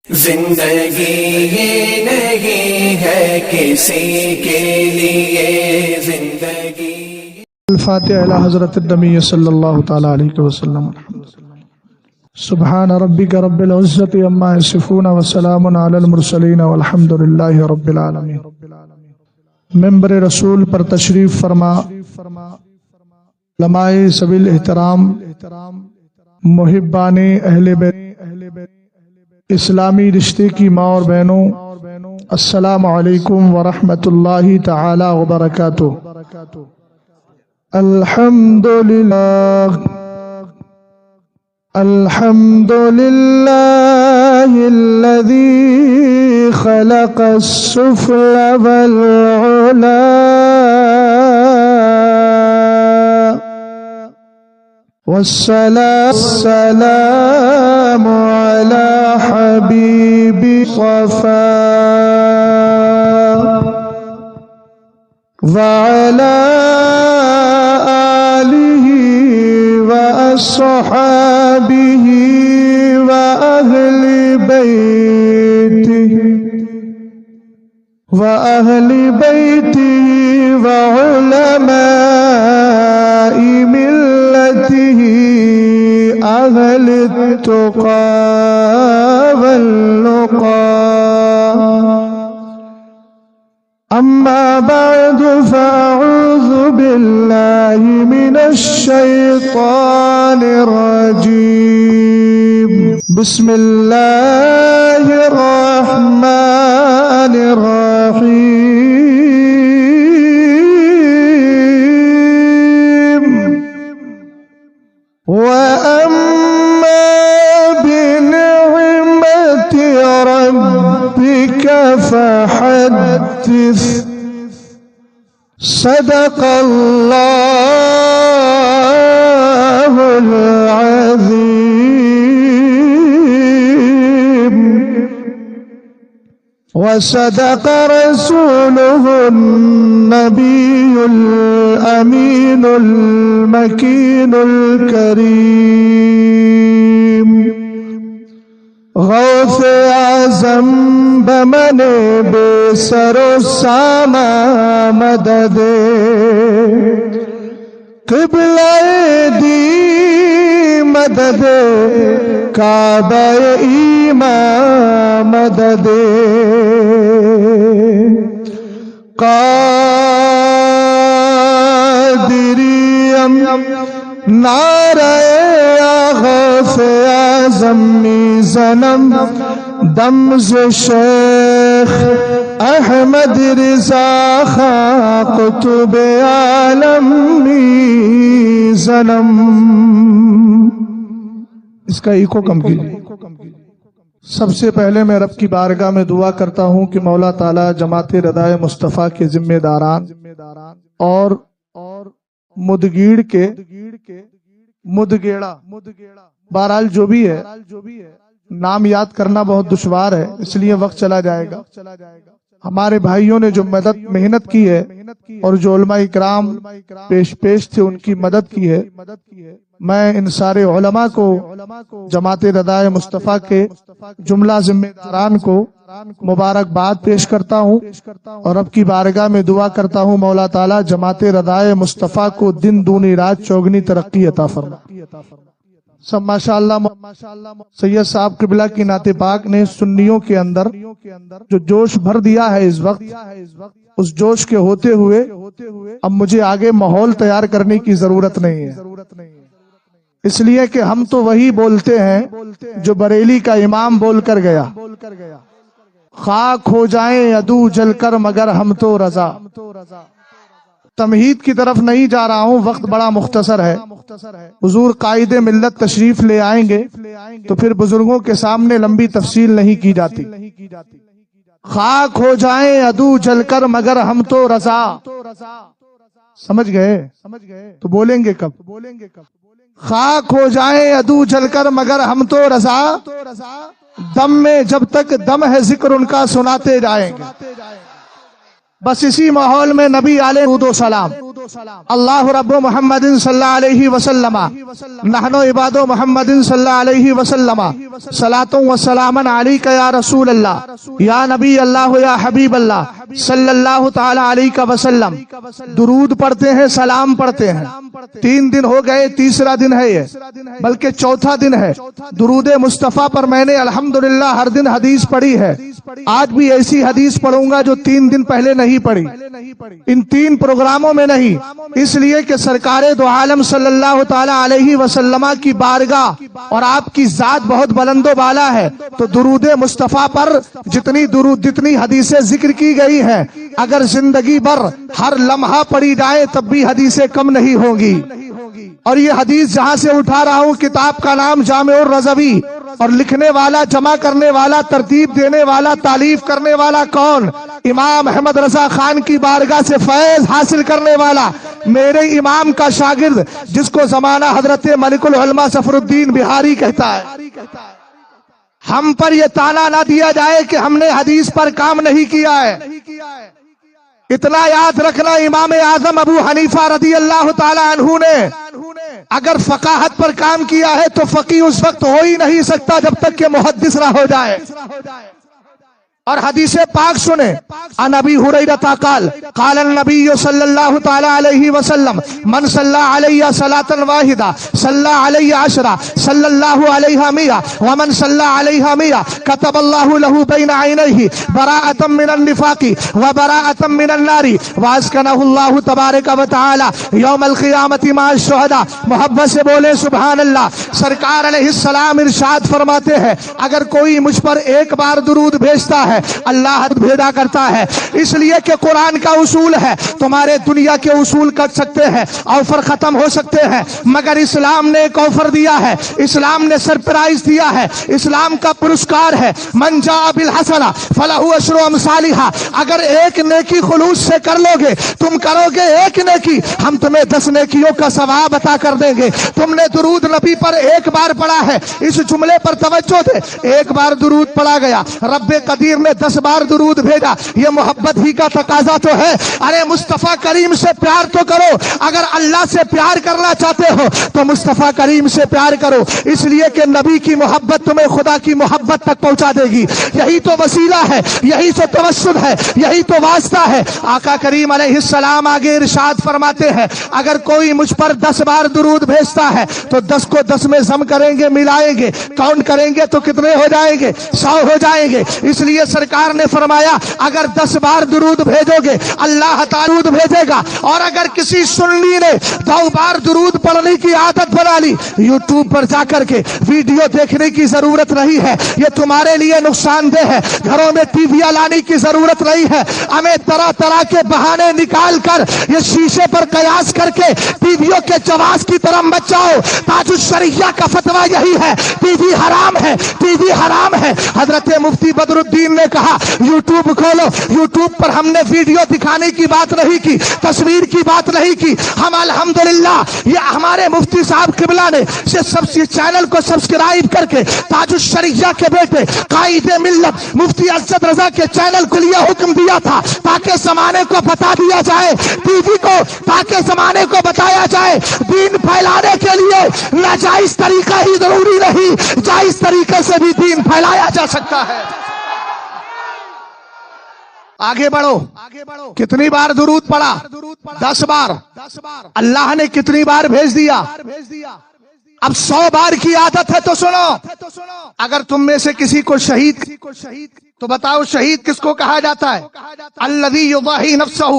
زندگی یہ نہیں ہے کسی کے لیے زندگی۔ الفاتحہ الی حضرت النبی صلی اللہ تعالی علیہ وسلم۔ سبحان ربک رب العزت عما یصفون وسلام علی المرسلین والحمد للہ رب العالمین۔ ممبر رسول پر تشریف فرما علماء سبیل احترام، محبان اہل بیت، اسلامی رشتے کی ماں اور بہنوں، السلام علیکم ورحمۃ اللہ تعالی وبرکاتہ۔ الحمدللہ الذی خلق السفل والعلا والسلام على حبيب صفا وعلى آله وأصحابه وأهل بيته وعلماء ملته أهل التقى والنقى، أما بعد فأعوذ بالله من الشيطان الرجيم، بسم الله الرحمن الرحيم، وأما بنعمة ربك فحدث، صدق الله العظيم، وصدق رسوله النبي الأمين المكين الكريم، غوث اعظم بمن بے سر و سامہ مدد، قبلہ دی مدد، کعبہ ایمان مدد، قادریم نعرہ غوث اعظم میزنم، دم ز شیخ احمد رضا خاں قطب عالم میزنم۔ اس کا ایکو کم کیجیے۔ سب سے پہلے میں رب کی بارگاہ میں دعا کرتا ہوں کہ مولا تعالیٰ جماعت ردائے مصطفیٰ کے ذمہ داران اور مدگیڑ کے مدگیڑا، بہرحال جو بھی ہے، نام یاد کرنا بہت دشوار ہے، اس لیے وقت چلا جائے گا۔ ہمارے بھائیوں نے جو محنت کی ہے اور جو علماء اکرام پیش تھے ان کی مدد کی ہے، میں ان سارے علماء کو، جماعت ردائے مصطفیٰ کے جملہ ذمہ داران کو مبارکباد پیش کرتا ہوں اور رب کی بارگاہ میں دعا کرتا ہوں مولا تعالیٰ جماعت ردائے مصطفیٰ کو دن دونی رات چوگنی ترقی عطا فرما۔ سب ماشاءاللہ۔ سید صاحب قبلہ کی نعت پاک نے سنیوں کے اندر جو جوش بھر دیا ہے اس وقت، اس جوش کے ہوتے ہوئے اب مجھے آگے ماحول تیار کرنے کی ضرورت نہیں ہے، اس لیے کہ ہم تو وہی بولتے ہیں جو بریلی کا امام بول کر گیا، خاک ہو جائیں عدو جل کر مگر ہم تو رضا۔ تمہید کی طرف نہیں جا رہا ہوں، وقت بڑا مختصر ہے۔ حضور قائد ملت تشریف لے آئیں گے تو پھر بزرگوں کے سامنے لمبی تفصیل نہیں کی جاتی۔ خاک ہو جائیں عدو جل کر مگر ہم تو رضا، سمجھ گئے؟ تو بولیں گے کب؟ خاک ہو جائیں عدو جل کر مگر ہم تو رضا، دم میں جب تک دم ہے ذکر ان کا سناتے جائیں گے۔ بس اسی ماحول میں نبی علیہ السلام اللہ رب محمد صلی اللہ علیہ وسلم نحن عباد محمد صلی اللہ علیہ وسلم صلاۃ و سلام علیک یا رسول اللہ یا نبی اللہ یا حبیب اللہ صلی اللہ تعالی علیہ وسلم. درود پڑھتے ہیں، سلام پڑھتے ہیں. 3 دن ہو گئے، تیسرا دن ہے یہ، بلکہ چوتھا دن ہے. درود مصطفیٰ پر میں نے الحمدللہ ہر دن حدیث پڑھی ہے. آج بھی ایسی حدیث پڑھوں گا جو 3 دن پہلے نہیں پڑھی، ان 3 پروگراموں میں نہیں، اس لیے کہ سرکار دو عالم صلی اللہ تعالی علیہ وسلم کی بارگاہ اور آپ کی ذات بہت بلند و بالا ہے. تو درود مصطفیٰ پر جتنی حدیثیں ذکر کی گئی ہیں، اگر زندگی بھر ہر لمحہ پڑھی جائے تب بھی حدیثیں کم نہیں ہوں گی. اور یہ حدیث جہاں سے اٹھا رہا ہوں، کتاب کا نام جامع الرضوی، اور لکھنے والا، جمع کرنے والا، ترتیب دینے والا، تالیف کرنے والا کون؟ امام احمد رضا خان کی بارگاہ سے فیض حاصل کرنے والا میرے امام کا شاگرد، جس کو زمانہ حضرت ملک العلماء ظفر الدین بہاری کہتا ہے. ہم پر یہ تانا نہ دیا جائے کہ ہم نے حدیث پر کام نہیں کیا ہے. اتنا یاد رکھنا، امام اعظم ابو حنیفہ رضی اللہ تعالی عنہ نے اگر فقاہت پر کام کیا ہے تو فقیہ اس وقت ہو ہی نہیں سکتا جب تک کہ محدث نہ ہو جائے. اور حدیث پاک سنیں. عن ابی ہریرہ قال قال النبی صلی اللہ تعالی علیہ وسلم من صلی علی صلاۃ واحدہ صلی علی عشرہ صلی اللہ علیہ 100 ومن صلی علیہ 100 كتب اللہ له بین عینیہ براءۃ من النفاق وبراءۃ من النار واسکنہ اللہ تبارک و تعالی یوم القیامۃ مع الشہداء. محبت سے بولے سبحان اللہ. سرکار علیہ السلام ارشاد فرماتے ہیں اگر کوئی مجھ پر ایک بار درود بھیجتا ہے اللہ بھیجا کرتا ہے. اس لیے کہ قرآن کا اصول ہے، تمہارے دنیا کے اصول کٹ سکتے ہیں، آفر ختم ہو سکتے ہیں، مگر اسلام نے ایک آفر دیا ہے، اسلام نے سرپرائز دیا ہے، اسلام کا پرسکار ہے. من جاء بالحسنہ فلہ عشر امثالھا. اگر ایک نیکی خلوص سے کر لو گے، تم کرو گے ایک نیکی، ہم تمہیں 10 نیکیوں کا ثواب عطا کر دیں گے. تم نے درود نبی پر ایک بار پڑھا ہے، اس جملے پر توجہ دے. ایک بار درود پڑھا گیا، رب قدیر نے 10 بار درود بھیجا. یہ محبت ہی کا تقاضا تو ہے. ارے مصطفیٰ کریم سے پیار تو کرو. اگر اللہ سے پیار کرنا چاہتے ہو تو مصطفیٰ کریم سے پیار کرو، اس لیے کہ نبی کی محبت تمہیں خدا کی محبت تک پہنچا دے گی. یہی تو وسیلہ ہے، یہی تو توسل ہے، یہی تو واسطہ ہے. آقا کریم علیہ السلام آگے ارشاد فرماتے ہیں اگر کوئی مجھ پر 10 بار درود بھیجتا ہے تو 10 کو 10 میں ضم کریں گے، ملائیں گے، کاؤنٹ کریں گے تو کتنے ہو جائیں گے؟ 100 ہو جائیں گے. اس لیے سرکار نے فرمایا اگر 10 بار درود بھیجو گے اللہ تعالی درود بھیجے گا. اور اگر کسی سنی نے 2 بار درود پڑھنے کی عادت بنا لی، یوٹیوب پر جا کر کے ویڈیو دیکھنے کی ضرورت نہیں ہے، یہ تمہارے لیے نقصان دہ ہے. گھروں میں ٹی وی لانے کی ضرورت نہیں ہے. ہمیں طرح طرح کے بہانے نکال کر یہ شیشے پر قیاس کر کے ٹی ویوں کے جواز کی طرف مت جاؤ. تاج الشریعہ کا فتویٰ یہی ہے، ٹی وی حرام ہے، ٹی وی حرام ہے. حضرت مفتی بدر الدین نے کہا یوٹیوب کھولو. یوٹیوب پر ہم نے ویڈیو دکھانے کی بات نہیں کی، تصویر کی بات نہیں کی. ہم الحمدللہ یہ ہمارے مفتی صاحب قبلہ نے چینل کو سبسکرائب کر کے تاج الشریعہ کے بیٹے قائد ملت مفتی اسد رضا کے چینل کو لیے حکم دیا تھا تاکہ زمانے کو بتا دیا جائے، ٹی وی کو تاکہ زمانے کو بتایا جائے دین پھیلانے کے لیے ناجائز طریقہ ہی ضروری نہیں، جائز طریقے سے بھی دین پھیلایا جا سکتا ہے. آگے بڑھو. کتنی بار درود پڑھا؟ 10 بار. اللہ نے کتنی بار بھیج دیا؟ اب 100 بار کی عادت ہے تو سنو. اگر تم میں سے کسی کو شہید تو بتاؤ شہید کس کو کہا جاتا ہے؟ الذی یضحی نفسہ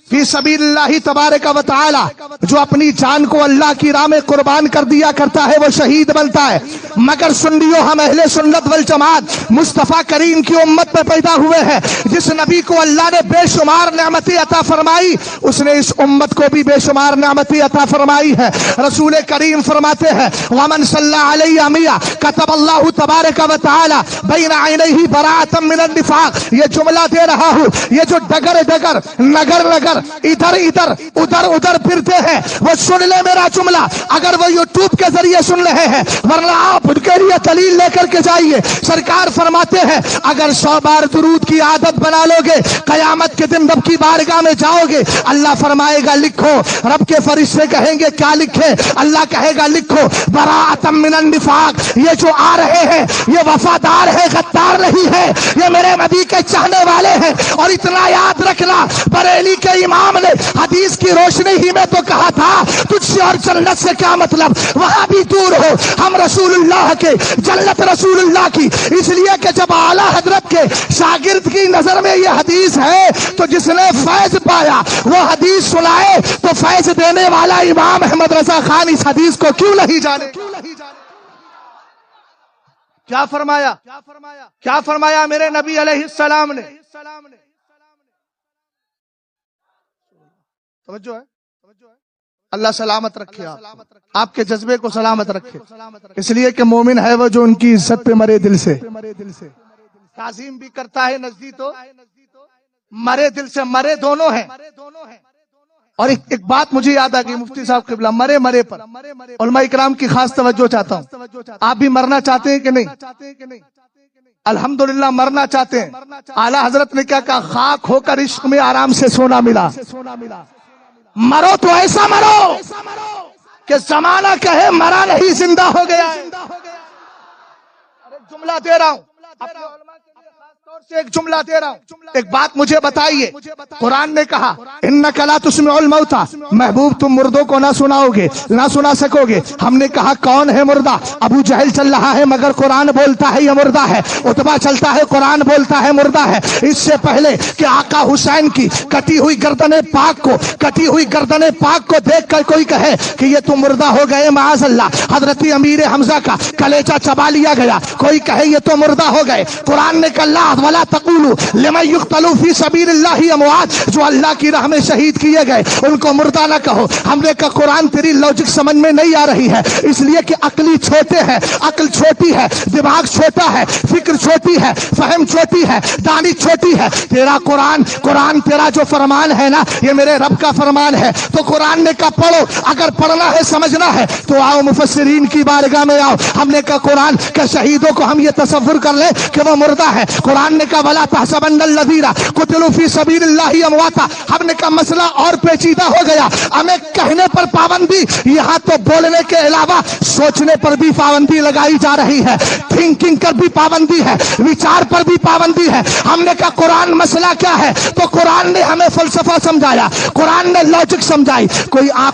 فی سبیل اللہ تبارک و تعالی. جو اپنی جان کو اللہ کی راہ میں قربان کر دیا کرتا ہے وہ شہید بنتا ہے. مگر سنیو، ہم اہل سنت والجماعت مصطفیٰ کریم کی امت میں پیدا ہوئے ہیں. جس نبی کو اللہ نے بے شمار نعمتیں عطا فرمائی، اس نے اس امت کو بھی بے شمار نعمتیں عطا فرمائی ہے. رسول کریم فرماتے ہیں ومن صلی علیہ 100 كتب اللہ تبارک و تعالی بین عینیہ براءۃ من النفاق، یہ جملہ دے رہا ہوں، یہ جو ڈگر ڈگر نگر نگر ادھر ادھر ادھر ادھر پھرتے ہیں وہ سن لے میرا جملہ، اگر وہ یوٹیوب کے ذریعے سن رہے ہیں، ورنہ آپ ان کے لیے دلیل لے کر کے جائیے۔ سرکار فرماتے ہیں اگر 100 بار درود کی عادت بنا لو گے، قیامت کے دن رب کی بارگاہ میں جاؤ گے، اللہ فرمائے گا لکھو، رب کے فرشتے کہیں گے کیا لکھے؟ اللہ کہے گا لکھو براءۃ من النفاق، یہ جو آ رہے ہیں یہ وفادار ہے، غدار نہیں ہے، یہ میرے نبی کے چاہنے والے ہیں۔ اور اتنا یاد رکھنا، بریلی کے امام نے حدیث کی روشنی ہی میں تو کہا تھا تجھ سے اور جنت سے کیا مطلب، وہاں بھی دور ہو، ہم رسول اللہ کے، جنت رسول اللہ کی، اس لیے کہ جب اعلیٰ حضرت کے شاگرد کی نظر میں یہ حدیث ہے تو جس نے فیض پایا وہ حدیث سنائے تو فیض دینے والا امام احمد رضا خان اس حدیث کو کیوں نہیں جانے؟ کیا فرمایا؟ کیا فرمایا میرے نبی علیہ السلام نے؟ توجہ ہے؟ اللہ سلامت رکھے آپ کے جذبے کو سلامت رکھے، اس لیے کہ مومن ہے وہ جو ان کی عزت پہ مرے دل سے، تعظیم بھی کرتا ہے نزدیک تو مرے دل سے، مرے دونوں ہیں۔ اور ایک بات مجھے یاد آ گئی مفتی صاحب قبلہ، مرے پر علماء اکرام کی خاص توجہ چاہتا ہوں۔ آپ بھی مرنا چاہتے ہیں کہ نہیں؟ الحمدللہ مرنا چاہتے ہیں۔ اعلیٰ حضرت نے کیا کہا؟ خاک ہو کر عشق میں آرام سے سونا ملا۔ مرو تو ایسا مرو کہ زمانہ کہے مرا نہیں، زندہ ہو گیا ہے۔ جملہ دے رہا ہوں، اپنے علماء کے لیے خاص طور سے ایک جملہ دے رہا ہوں۔ ایک بات مجھے بتائیے، قرآن نے کہا انک لا تسمع الموتى، محبوب تم مردوں کو نہ سناؤ گے، نہ سنا سکو گے۔ ہم نے کہا کون ہے مردہ؟ ابو جہل چل رہا ہے مگر قرآن بولتا ہے یہ مردہ ہے، عتبہ چلتا ہے قرآن بولتا ہے مردہ ہے۔ اس سے پہلے کہ آقا حسین کی کٹی ہوئی گردن پاک کو دیکھ کر کوئی کہے کہ یہ تو مردہ ہو گئے، معاذ اللہ، حضرت امیر حمزہ کا کلیجہ چبا لیا گیا، کوئی کہے یہ تو مردہ ہو گئے۔ قرآن نے کہا لا ولا تقولوا لمن يقتل في سبيل الله اموات، جو اللہ کی راہ میں شہید کیے گئے ان کو مردہ نہ کہو۔ ہم نے کہا قرآن تیری لوجک سمجھ میں نہیں آ رہی ہے، اس لیے کہ عقلی چھوٹے ہیں، عقل چھوٹی ہے، دماغ چھوٹا ہے، فکر چھوٹی ہے، فہم چھوٹی ہے، دانی چھوٹی ہے۔ تیرا قرآن تیرا جو فرمان ہے نا یہ میرے رب کا فرمان ہے، تو قرآن نے کہا پڑھو، اگر پڑھنا ہے سمجھنا ہے تو آؤ مفسرین کی بارگاہ میں آؤ۔ ہم نے کہا قرآن کے شہیدوں کو ہم یہ تصور کر لیں کہ وہ مردہ ہے۔ قرآن نے کہا ولا تحسبن الذین قتلوا فی سبیل اللہ امواتا۔ ہم نے کہا مسئلہ اور پیچیدہ ہو گیا، ہمیں کہنے پر پابندی، یہاں تو بولنے کے علاوہ سوچنے پر بھی پابندی لگائی جا رہی ہے، تھنکنگ پر بھی پابندی ہے، وچار پر بھی پابندی ہے۔ ہم نے کہا قرآن مسئلہ کیا ہے؟ تو قرآن نے ہمیں فلسفہ سمجھایا، قرآن نے لاجک سمجھائی۔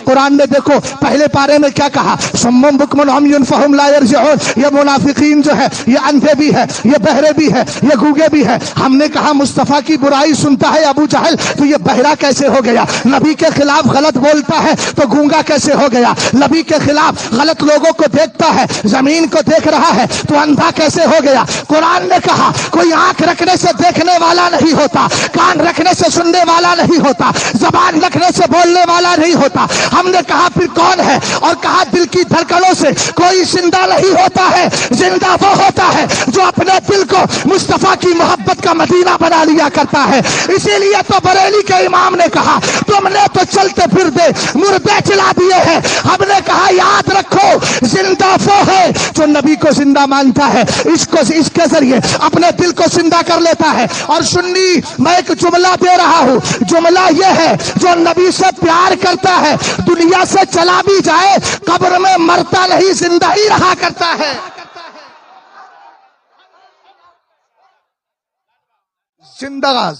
قرآن نے دیکھو پہلے پارے میں کیا کہا؟ صم بکم عمی فہم لا یرجعون، یہ منافقین جو ہے یہ اندھے بھی ہے، یہ بہرے بھی ہے، یہ گونگے بھی ہے۔ ہم نے کہا مصطفیٰ کی برائی سنتا ہے ابو جہل تو یہ بہرا کیسے ہو گیا؟ نبی کے خلاف غلط بولتا ہے تو گونگا کیسے ہو گیا؟ نبی کے خلاف غلط لوگوں کو دیکھتا ہے، زمین کو دیکھ رہا ہے تو اندھا کیسے ہو گیا؟ قرآن نے کہا کوئی آنکھ رکھنے سے دیکھنے والا نہیں ہوتا، کان رکھنے سے سننے والا نہیں ہوتا، زبان رکھنے سے بولنے والا نہیں ہوتا۔ ہم نے کہا پھر کون ہے؟ اور کہا دل کی دھڑکنوں سے کوئی زندہ نہیں ہوتا ہے، زندہ وہ ہوتا ہے جو اپنے دل کو مصطفیٰ کی محبت کا مدینہ بنا لیا کرتا ہے۔ اسی لیے تو بریلی کے امام نے کہا تم نے تو چلتے پھرتے مردے چلا دیے ہیں۔ ہم نے کہا یاد رکھو زندہ وہ ہے جو نبی کو زندہ مانتا ہے، اس کے ذریعے اپنے دل کو زندہ کر لیتا ہے۔ اور سنی میں ایک جملہ دے رہا ہوں، جملہ یہ ہے جو نبی سے پیار کرتا ہے دنیا سے چلا بھی جائے قبر میں مرتا نہیں، زندہ ہی رہا کرتا ہے۔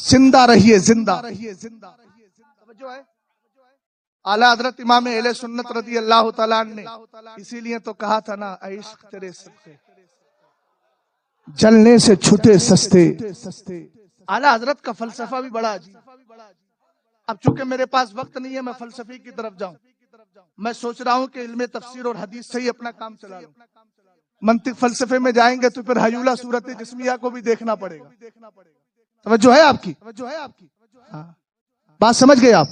زندہ رہیے، زندہ جو ہے اعلیٰ حضرت امام اہل سنت رضی اللہ تعالیٰ نے اسی لیے تو کہا تھا نا عشق تیرے سستے جلنے سے چھٹے سستے۔ اعلیٰ حضرت کا فلسفہ بھی بڑا عجیب۔ اب چونکہ میرے پاس وقت نہیں ہے میں فلسفے کی طرف جاؤں، میں سوچ رہا ہوں کہ علم تفسیر اور حدیث سے ہی اپنا کام چلا لوں۔ منطق فلسفے میں جائیں گے تو پھر حیولہ صورت جسمیہ کو بھی دیکھنا پڑے گا۔ توجہ ہے آپ کی؟ ہاں بات سمجھ گئے آپ؟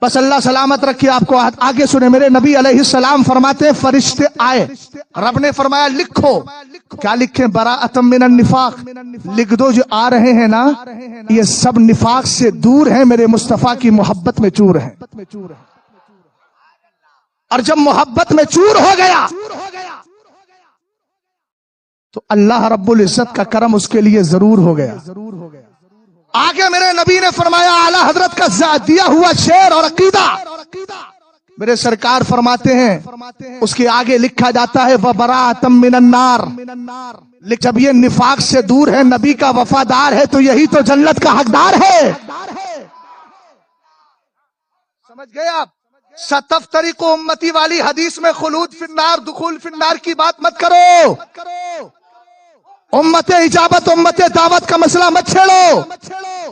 بس اللہ سلامت رکھے آپ کو. آگے سنے, میرے نبی علیہ السلام فرماتے ہیں فرشتے آئے, رب نے فرمایا لکھو. کیا لکھیں؟ براءۃ من النفاق. لکھ دو جو آ رہے ہیں نا یہ سب نفاق سے دور ہیں, میرے مصطفیٰ کی محبت میں چور ہیں. اور جب محبت میں چور ہو گیا تو اللہ رب العزت کا کرم اس کے لیے ضرور ہو گیا. آگے میرے نبی نے فرمایا اعلیٰ حضرت کا دیا ہوا شعر اور عقیدہ, میرے سرکار فرماتے ہیں اس کے آگے لکھا جاتا ہے وَبَرَاءَةً مِّنَ النَّارِ. جب یہ نفاق سے دور ہے, نبی کا وفادار ہے, تو یہی تو جنت کا حقدار ہے. سمجھ گئے آپ؟ ستفترق امتی والی حدیث میں خلود فی النار, دخول فی النار کی بات مت کرو. امت اجابت امت دعوت کا مسئلہ مت چھیڑو.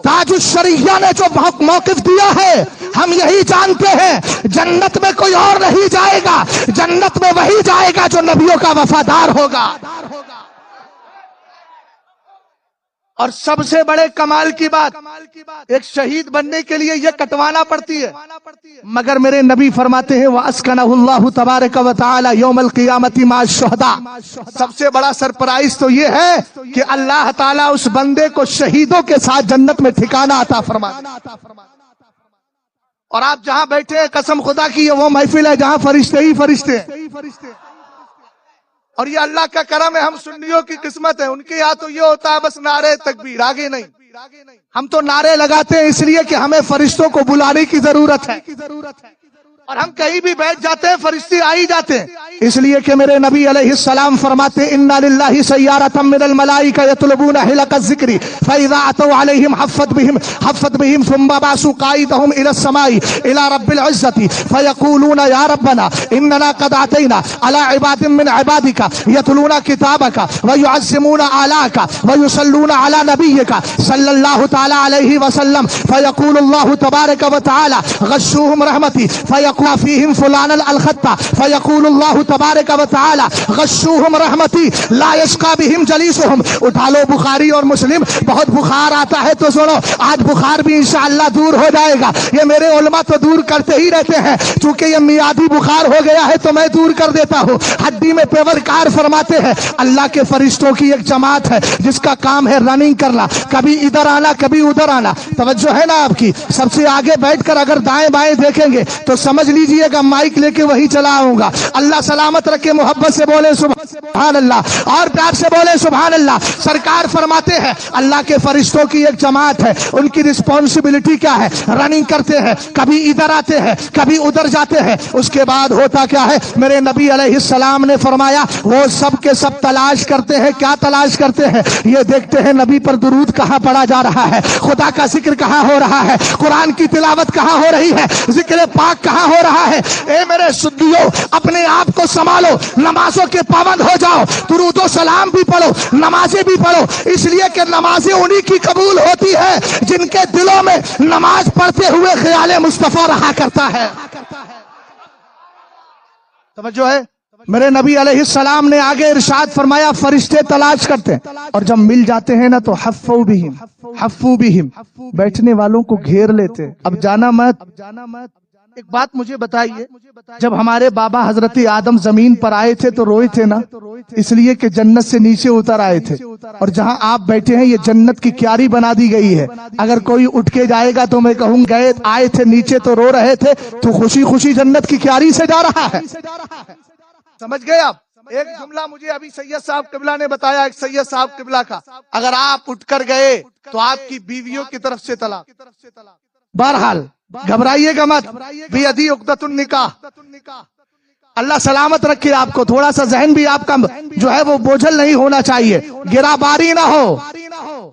تاج الشریعہ نے جو موقف دیا ہے ہم یہی جانتے ہیں, جنت میں کوئی اور نہیں جائے گا, جنت میں وہی جائے گا جو نبیوں کا وفادار ہوگا. اور سب سے بڑے کمال کی بات, ایک شہید بننے کے لیے یہ کٹوانا پڑتی ہے, مگر میرے نبی فرماتے ہیں وَأَسْكَنَهُ اللَّهُ تَبَارَكَ وَتَعَالَى يَوْمَ الْقِيَامَةِ مَعَ الشُّهَدَاءِ. سب سے بڑا سرپرائز تو یہ ہے کہ اللہ تعالیٰ اس بندے کو شہیدوں کے ساتھ جنت میں ٹھکانہ عطا فرماتے. اور آپ جہاں بیٹھے ہیں قسم خدا کی یہ وہ محفل ہے جہاں فرشتے ہی فرشتے ہیں. اور یہ اللہ کا کرم ہے, ہم سنیوں کی قسمت ہے. ان کے یہاں تو یہ ہوتا ہے بس نعرے تکبیر, آگے نہیں. ہم تو نعرے لگاتے ہیں اس لیے کہ ہمیں فرشتوں کو بلانے کی ضرورت ہے, اور ہم کہیں بھی بیٹھ جاتے ہیں فرشتے آ ہی جاتے ہیں. اس لیے کہ میرے نبی علیہ السلام فرماتے ہیں اِنَّ لِلَّهِ سَيَّارَةً مِّنَ الْمَلَائِكَةِ يَطْلُبُونَ حِلَقَ الذِّكْرِ فَإِذَا أَتَوْا عَلَيْهِمْ حَفَّتْ بِهِمْ ثُمَّ بَعَثُوا قَائِدَهُمْ إِلَى السَّمَاءِ إِلَى رَبِّ الْعِزَّةِ فَيَقُولُونَ يَا رَبَّنَا إِنَّنَا قَدْ أَتَيْنَا عَلَى عِبَادٍ مِّنْ عِبَادِكَ يَتْلُونَ كِتَابَكَ وَيُعَزِّمُونَ آلَاءَكَ وَيُصَلُّونَ عَلَى نَبِيِّكَ صَلَّى اللَّهُ تَعَالَى عَلَيْهِ وَسَلَّمَ فَيَقُولُ اللَّهُ تَبَارَكَ وَتَعَالَى غَشُّوهُمْ رَحْمَتِي فَيَقُولُ فِيهِمْ فُلَانًا الْخَطَّ فَيَقُولُ اللَّهُ تَبَارَكَ وَتَعَالَى غَشُّوهُمْ رَحْمَتِي لَا يَشْقَى بِهِمْ جَلِيسُهُمْ. اٹھا لو بخاری اور مسلم. بہت بخار آتا ہے تو سنو, آج بخار بھی انشاءاللہ دور ہو جائے گا. یہ میرے علماء تو دور کرتے ہی رہتے ہیں, چونکہ یہ میادی بخار ہو گیا ہے تو میں دور کر دیتا ہوں. ہڈی میں پیور کار فرماتے ہیں اللہ کے فرشتوں کی ایک جماعت ہے جس کا کام ہے رننگ کرنا, کبھی ادھر آنا کبھی ادھر آنا. توجہ ہے نا آپ کی؟ سب سے آگے بیٹھ کر اگر دائیں بائیں دیکھیں گے تو سمجھ لیجئے گا مائک لے کے وہی چلا آؤں گا. اللہ سلامت رکھے, محبت سے بولے سبحان اللہ, اور پیار سے بولے سبحان اللہ. سرکار فرماتے ہیں اللہ کے فرشتوں کی ایک جماعت ہے, ان کی رسپانسبلٹی کیا ہے؟ رننگ کرتے ہیں, کبھی ادھر آتے ہیں کبھی ادھر جاتے ہیں. اس کے بعد ہوتا کیا ہے؟ میرے نبی علیہ السلام نے فرمایا وہ سب کے سب تلاش کرتے ہیں. کیا تلاش کرتے ہیں؟ یہ دیکھتے ہیں نبی پر درود کہاں پڑھا جا رہا ہے, خدا کا ذکر کہاں ہو رہا ہے, قرآن کی تلاوت کہاں ہو رہی ہے, ذکر پاک کہاں ہو رہا ہے. اے میرے سدیو, اپنے آپ کو سنبھالو, نمازوں کے پابند ہو جاؤ, درود و سلام بھی پڑھو, نمازیں بھی پڑھو, اس لیے کہ نمازیں انہی کی قبول ہوتی ہے جن کے دلوں میں نماز پڑھتے ہوئے خیال مصطفیٰ رہا کرتا ہے. توجہ ہے؟ میرے نبی علیہ السلام نے آگے ارشاد فرمایا فرشتے تلاش کرتے ہیں, اور جب مل جاتے ہیں نا تو حفو بہم, بیٹھنے والوں کو گھیر لیتے. اب جانا مت. ایک بات مجھے بتائیے, جب ہمارے بابا حضرت آدم زمین پر آئے تھے تو روئے تھے نا, اس لیے کہ جنت سے نیچے اتر آئے تھے. اور جہاں آپ بیٹھے ہیں یہ جنت کی کیاری بنا دی گئی ہے. اگر کوئی اٹھ کے جائے گا تو میں کہوں گئے آئے تھے نیچے تو رو رہے تھے, تو خوشی خوشی جنت کی کیاری سے جا رہا ہے. سمجھ گئے آپ؟ ایک جملہ مجھے ابھی سید صاحب قبلہ نے بتایا, ایک سید صاحب قبلہ کا, اگر آپ اٹھ کر گئے تو آپ کی بیویوں کی طرف سے طلاق. بہرحال گھبرائیے گا مت, بیدی عقدۃ النکاح. اللہ سلامت رکھے آپ کو, تھوڑا سا ذہن بھی آپ کا جو ہے وہ بوجھل نہیں ہونا چاہیے, گرا باری نہ ہو,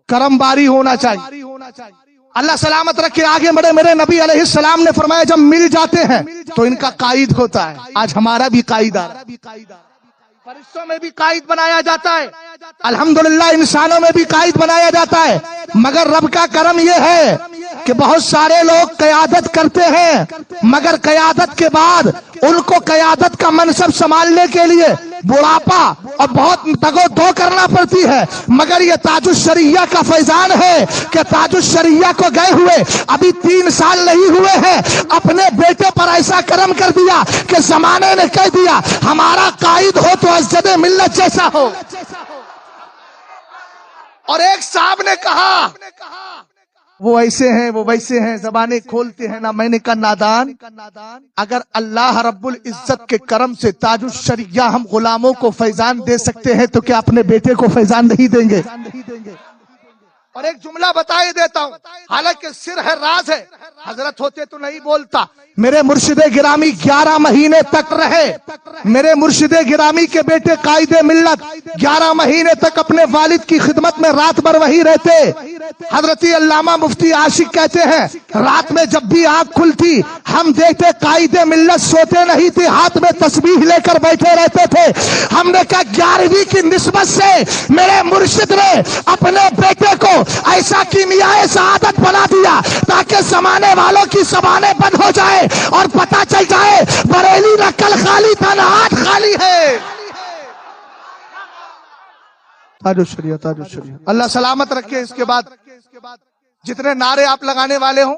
کرم باری ہونا چاہیے. اللہ سلامت رکھے. آگے بڑھے. میرے نبی علیہ السلام نے فرمایا جب مل جاتے ہیں تو ان کا قائد ہوتا ہے. آج ہمارا بھی قائد آ رہا ہے, فرشتوں میں بھی قائد بنایا جاتا ہے, الحمدللہ انسانوں میں بھی قائد بنایا جاتا ہے. مگر رب کا کرم یہ ہے کہ بہت سارے لوگ قیادت کرتے ہیں مگر قیادت کے بعد ان کو قیادت کا منصب سنبھالنے کے لیے بڑھاپا اور بہت دگو دو کرنا پڑتی ہے، مگر یہ تاج الشریعہ کا فیضان ہے کہ تاج الشریعہ کو گئے ہوئے ابھی 3 سال نہیں ہوئے ہیں، اپنے بیٹے پر ایسا کرم کر دیا کہ زمانے نے کہہ دیا ہمارا قائد ہو تو اسجد ملت جیسا ہو۔ اور ایک صاحب نے کہا وہ ایسے ہیں وہ ویسے ہیں، زبانیں کھولتے ہیں نہ، میں نے کہا نادان، اگر اللہ رب العزت کے کرم سے تاج الشریعہ ہم غلاموں کو فیضان دے سکتے ہیں تو کیا اپنے بیٹے کو فیضان نہیں دیں گے؟ اور ایک جملہ بتائے دیتا ہوں، حالانکہ سر ہے راز ہے، حضرت ہوتے تو نہیں بولتا۔ میرے مرشد گرامی 11 مہینے تک رہے، میرے مرشد گرامی کے بیٹے قائد ملت 11 مہینے تک اپنے والد کی خدمت میں رات بھر وہی رہتے۔ حضرت علامہ مفتی عاشق کہتے ہیں رات میں جب بھی آنکھ کھلتی ہم دیکھتے قائد ملت سوتے نہیں تھے، ہاتھ میں تسبیح لے کر بیٹھے رہتے تھے۔ ہم نے کہا 11ویں کی نسبت سے میرے مرشد نے اپنے بیٹے کو ایسا کیمیائے سعادت بنا دیا تاکہ زمانے والوں کی زبانیں بند ہو جائے اور پتہ چل جائے بریلی نہ کل خالی تھا نہ آج خالی ہے۔ تاج الشریعہ، تاج الشریعہ، اللہ سلامت رکھے۔ اس کے بعد جتنے نعرے آپ لگانے والے ہوں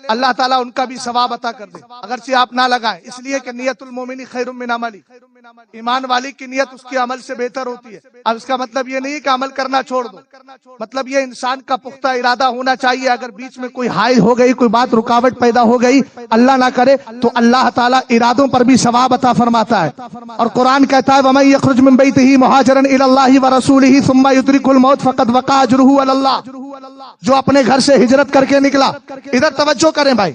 اللہ تعالیٰ ان کا بھی ثواب عطا کر دے، اگرچہ آپ نہ لگائیں، اس لیے کہ نیت المومن خیر من عملی، ایمان والی کی نیت اس کے عمل سے بہتر ہوتی ہے۔ اب اس کا مطلب یہ نہیں کہ عمل کرنا چھوڑ دو، مطلب یہ انسان کا پختہ ارادہ ہونا چاہیے۔ اگر بیچ میں کوئی حائل ہو گئی، کوئی بات رکاوٹ پیدا ہو گئی، اللہ نہ کرے، تو اللہ تعالیٰ ارادوں پر بھی ثواب عطا فرماتا ہے۔ اور قرآن کہتا ہے وَمَن يَخْرُجْ مِن بَيْتِهِ مُهَاجِرًا إِلَى اللَّهِ وَرَسُولِهِ ثُمَّ يُدْرِكُهُ الْمَوْتُ فَقَدْ وَقَعَ أَجْرُهُ عَلَى اللَّهِ، جو اپنے گھر سے ہجرت کر کے نکلا، ادھر توجہ کریں بھائی،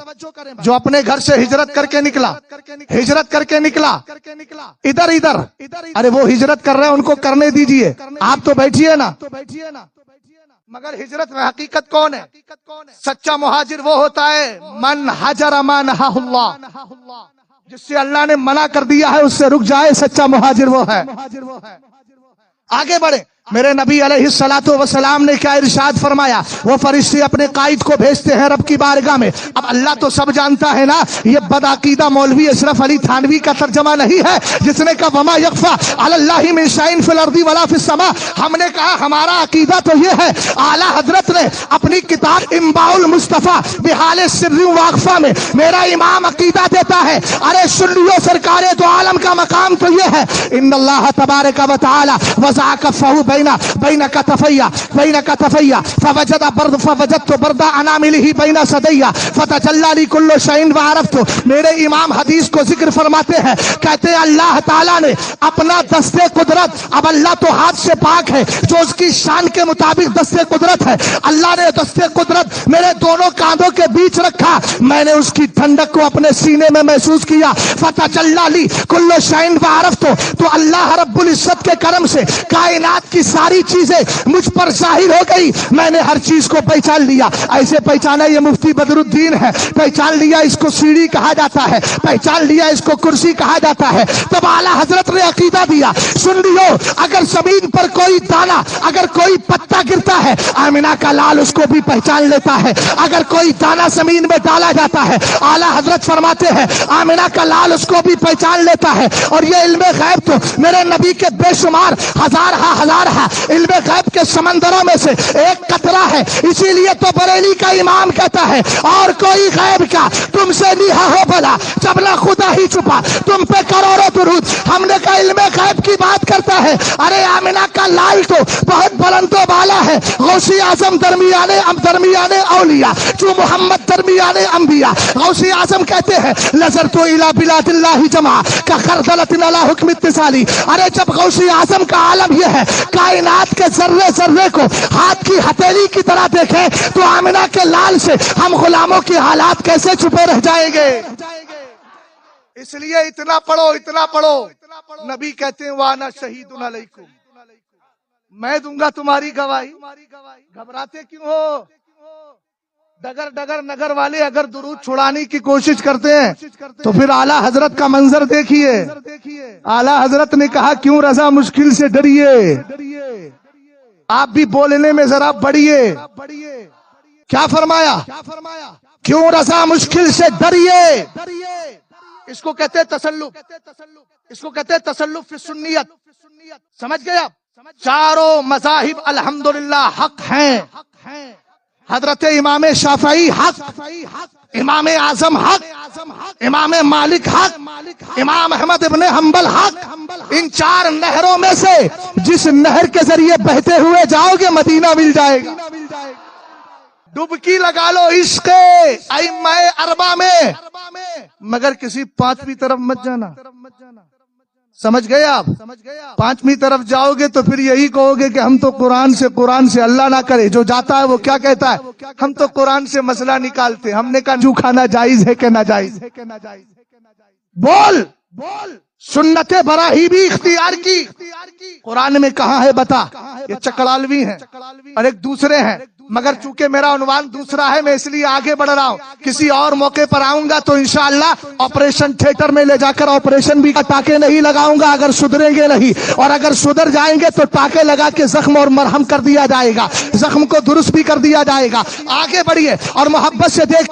جو اپنے گھر سے ہجرت کر کے نکلا، ہجرت کر کے نکلا، ادھر ارے وہ ہجرت کر رہے ہیں ان کو کرنے دیجئے، آپ تو بیٹھیے نا۔ مگر ہجرت میں حقیقت کون ہے؟ سچا مہاجر وہ ہوتا ہے من حجر ما نہا اللہ، جس سے اللہ نے منع کر دیا ہے اس سے رک جائے، سچا مہاجر وہ ہے۔ آگے بڑھے، میرے نبی علیہ الصلوۃ والسلام نے کیا ارشاد فرمایا؟ وہ فرشتے اپنے قائد کو بھیجتے ہیں رب کی بارگاہ میں۔ اب اللہ تو سب جانتا ہے نا، یہ بدعقیدہ مولوی اشرف علی تھانوی کا ترجمہ نہیں ہے جس نے کہا وما یخفی علی اللہ من شیء فی الارض ولا فی السماء۔ ہم نے کہا ہمارا عقیدہ تو یہ ہے، اعلیٰ حضرت نے اپنی کتاب انباء المصطفیٰ بحال سر واقفہ میں میرا امام عقیدہ دیتا ہے، ارے سنیو سرکار دو عالم کا مقام تو یہ ہے ان اللہ تبارک و تعالی وضع کفہ بین کتفیہ فوجدت برد اناملہ بین صدیہ فتجلی لی کل شیء وعرفت۔ میرے امام حدیث کو ذکر فرماتے ہیں، کہتے ہیں اللہ تعالیٰ نے اپنا دست قدرت، اب اللہ تو ہاتھ سے پاک ہے، جو اس کی شان کے مطابق دست قدرت ہے، اللہ نے دست قدرت میرے دونوں کاندھوں کے بیچ رکھا، میں نے اس کی ٹھنڈک کو اپنے سینے میں محسوس کیا، فتجلی لی کل شیء وعرفت۔ تو اللہ رب العزت کے کرم سے کائنات کی ساری چیزیں مجھ پر ظاہر ہو گئی، میں نے ہر چیز کو پہچان لیا۔ ایسے پہچانا یہ مفتی بدر الدین ہے، پہچان لیا اس کو سیڑھی کہا جاتا ہے، پہچان لیا اس کو کرسی کہا جاتا ہے۔ تب اعلیٰ حضرت نے عقیدہ دیا، سن لیو، اگر زمین پر کوئی دانا، اگر کوئی پتا گرتا ہے، آمنہ کا لال اس کو بھی پہچان لیتا ہے۔ اگر کوئی دانا زمین میں ڈالا جاتا ہے، اعلیٰ حضرت فرماتے ہیں آمنہ کا لال اس کو بھی پہچان لیتا ہے۔ اور یہ علم غیب تو میرے نبی کے بے شمار ہزار علم غیب کے سمندروں میں سے ایک قطرہ ہے، اسی لیے تو بریلی کا امام کہتا ہے اور کوئی غیب کا تم سے نہیں ہو بھلا جب نہ خدا ہی چھپا تم پہ کروڑوں درود۔ ہم نے کہا علم غیب کی بات کرتا ہے، ارے آمنہ کا لال تو بہت بلند و بالا ہے، غوث اعظم درمیانے اولیاء، جو محمد درمیانے انبیاء۔ غوث اعظم کہتے ہیں نظرت الی بلاد اللہ جمع کا خردلۃ علی حکم اتصالی۔ ارے جب غوث اعظم کا عالم یہ ہے کائنات کے ذرے ذرے کو ہاتھ کی ہتھیلی کی طرح دیکھیں تو آمنہ کے لال سے ہم غلاموں کی حالات کیسے چھپے رہ جائیں گے؟ اس لیے اتنا پڑھو۔ نبی کہتے ہیں وانا شہید علیکم، میں دوں گا تمہاری گواہی۔ گھبراتے کیوں ہو؟ ڈگر نگر والے اگر درود چھڑانے کی کوشش کرتے ہیں تو پھر اعلیٰ حضرت کا منظر دیکھیے۔ اعلیٰ حضرت نے کہا کیوں رضا مشکل سے ڈریے، آپ بھی بولنے میں ذرا بڑھیے، کیا فرمایا؟ کیوں رضا مشکل سے ڈریے. اس کو کہتے تسلف، اس کو کہتے تسلف فی سنیت. سمجھ گئے آپ؟ چاروں مذاہب الحمدللہ حق ہیں. حضرت امام شافعی حق، امام اعظم حق، امام مالک حق، امام احمد ابن حنبل حق. ان چار نہروں میں سے جس نہر کے ذریعے بہتے ہوئے جاؤ گے مدینہ مل جائے گا. ڈبکی لگا لو عشق ائمہ اربعہ میں، مگر کسی پانچویں طرف مت جانا. سمجھ گئے آپ؟ پانچویں طرف جاؤ گے تو پھر یہی کہو گے کہ ہم تو قرآن سے اللہ نہ کرے. جو جاتا ہے وہ کیا کہتا ہے؟ ہم تو قرآن سے مسئلہ نکالتے. ہم نے کہا جو کھانا جائز ہے کہ ناجائز؟ بول سنت ابراہیمی اختیار کی. قرآن میں کہاں ہے بتا؟ یہ چکڑالوی ہیں اور ایک دوسرے ہیں، مگر چونکہ میرا عنوان دوسرا ہے میں اس لیے آگے بڑھ رہا ہوں. کسی اور موقع پر آؤں گا تو انشاءاللہ آپریشن تھیٹر میں لے جا کر آپریشن بھی ٹاکے نہیں لگاؤں گا اگر سدھریں گے نہیں، اور اگر سدھر جائیں گے تو ٹاکے لگا کے زخم اور مرہم کر دیا جائے گا، زخم کو درست بھی کر دیا جائے گا. آگے بڑھیے اور محبت سے دیکھ.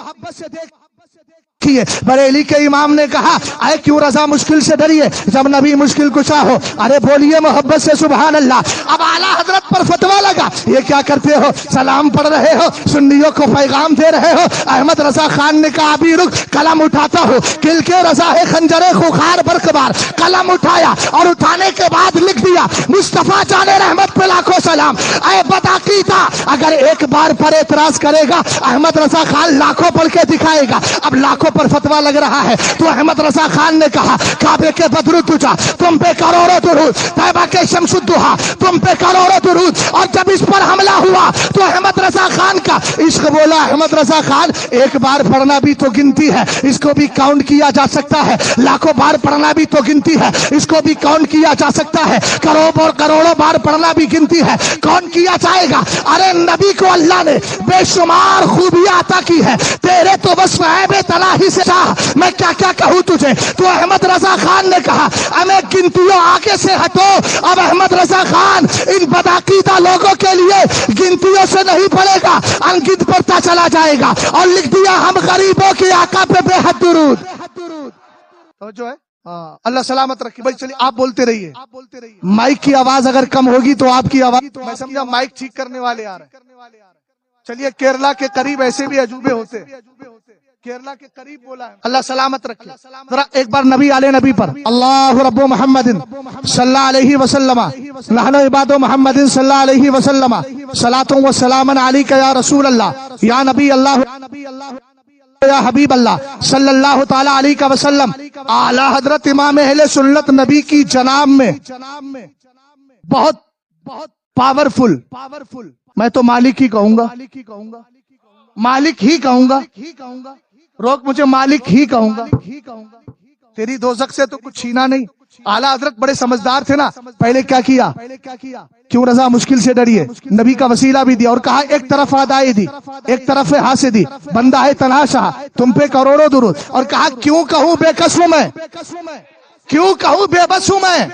بریلی کے امام نے کہا اے کیوں رضا مشکل سے ڈریے جب نبی مشکل کشا ہو. ارے بولیے محبت سے سبحان اللہ. اب اعلیٰ حضرت پر فتویٰ لگا یہ کیا کرتے ہو؟ سلام پڑھ رہے ہو، سنیوں کو پیغام دے رہے ہو. احمد رضا خان نے کہا ابھی رک، قلم اٹھاتا ہو. کل کے رضا ہے خنجر خوخار برقبار. قلم اٹھایا اور اٹھانے کے بعد لکھ دیا مصطفیٰ جان رحمت پہ لاکھوں سلام. اے بدعقیدہ اگر ایک بار پر اعتراض کرے گا احمد رضا خان لاکھوں پڑھ کے دکھائے گا. اب لاکھوں پر فتویٰ لگ رہا ہے تو احمد رضا خان نے کہا کعبے کے بدر الدجا تم پہ کروڑوں درود، طیبہ کے شمس الضحیٰ تم پہ کروڑوں درود. اور جب اس پر حملہ ہوا تو احمد رضا خان کا عشق بولا احمد رضا خان ایک بار پڑھنا بھی تو گنتی ہے، اس کو بھی کاؤنٹ کیا جا سکتا ہے. لاکھوں بار پڑھنا بھی تو گنتی ہے، اس کو بھی کاؤنٹ کیا جا سکتا ہے. کروڑوں بار پڑھنا بھی گنتی ہے، کون کیا جائے گا؟ ارے نبی کو اللہ نے بے شمار خوبیاں عطا کی ہے، تیرے تو وصف ہے بے تلاہی سے چاہ میں کیا کیا کہوں تجھے. تو احمد رضا خان نے کہا ہمیں گنتیوں آگے سے ہٹو. اب احمد رضا خان ان بدعقیدہ لوگوں کے لیے گنتیوں سے نہیں پڑے گا، انگت پڑھتا چلا جائے گا اور لکھ دیا ہم غریبوں کے آقا پہ بے حد درود. جو ہے اللہ سلامت رکھے. بھائی چلیے آپ بولتے رہیے. مائک کی آواز اگر کم ہوگی تو آپ کی آواز میں سمجھا مائک ٹھیک کرنے والے آ رہے ہیں. چلیے کیرلا کے قریب ایسے بھی عجوبے ہوتے ہیں. کیرلا کے قریب بولا ہے. اللہ سلامت رکھے. ذرا ایک بار نبی علیہ نبی پر اللہ رب محمد صلی اللہ علیہ وسلم نحن عباد محمد صلی اللہ علیہ وسلم صلاۃ و سلام علیک یا رسول اللہ یا نبی اللہ یا حبیب اللہ صلی اللہ تعالی علیہ وسلم. اعلیٰ حضرت امام اہل سنت نبی کی جناب میں بہت پاورفل. میں تو مالک ہی کہوں گا، مالک ہی کہوں گا. روک مجھے مالک ہی کہوں گا. تیری دوزخ سے تو کچھ چھینا نہیں. اعلیٰ حضرت بڑے سمجھدار تھے نا. پہلے کیا کیا؟ کیوں رضا مشکل سے ڈریے نبی کا وسیلہ بھی دیا اور کہا ایک طرف ادائی دی ایک طرف ہاتھ سے دی. بندہ ہے تنہا شاہ تم پہ کروڑوں درود. اور کہا کیوں کہوں بے قص ہوں میں، کیوں کہوں بے بس ہوں میں،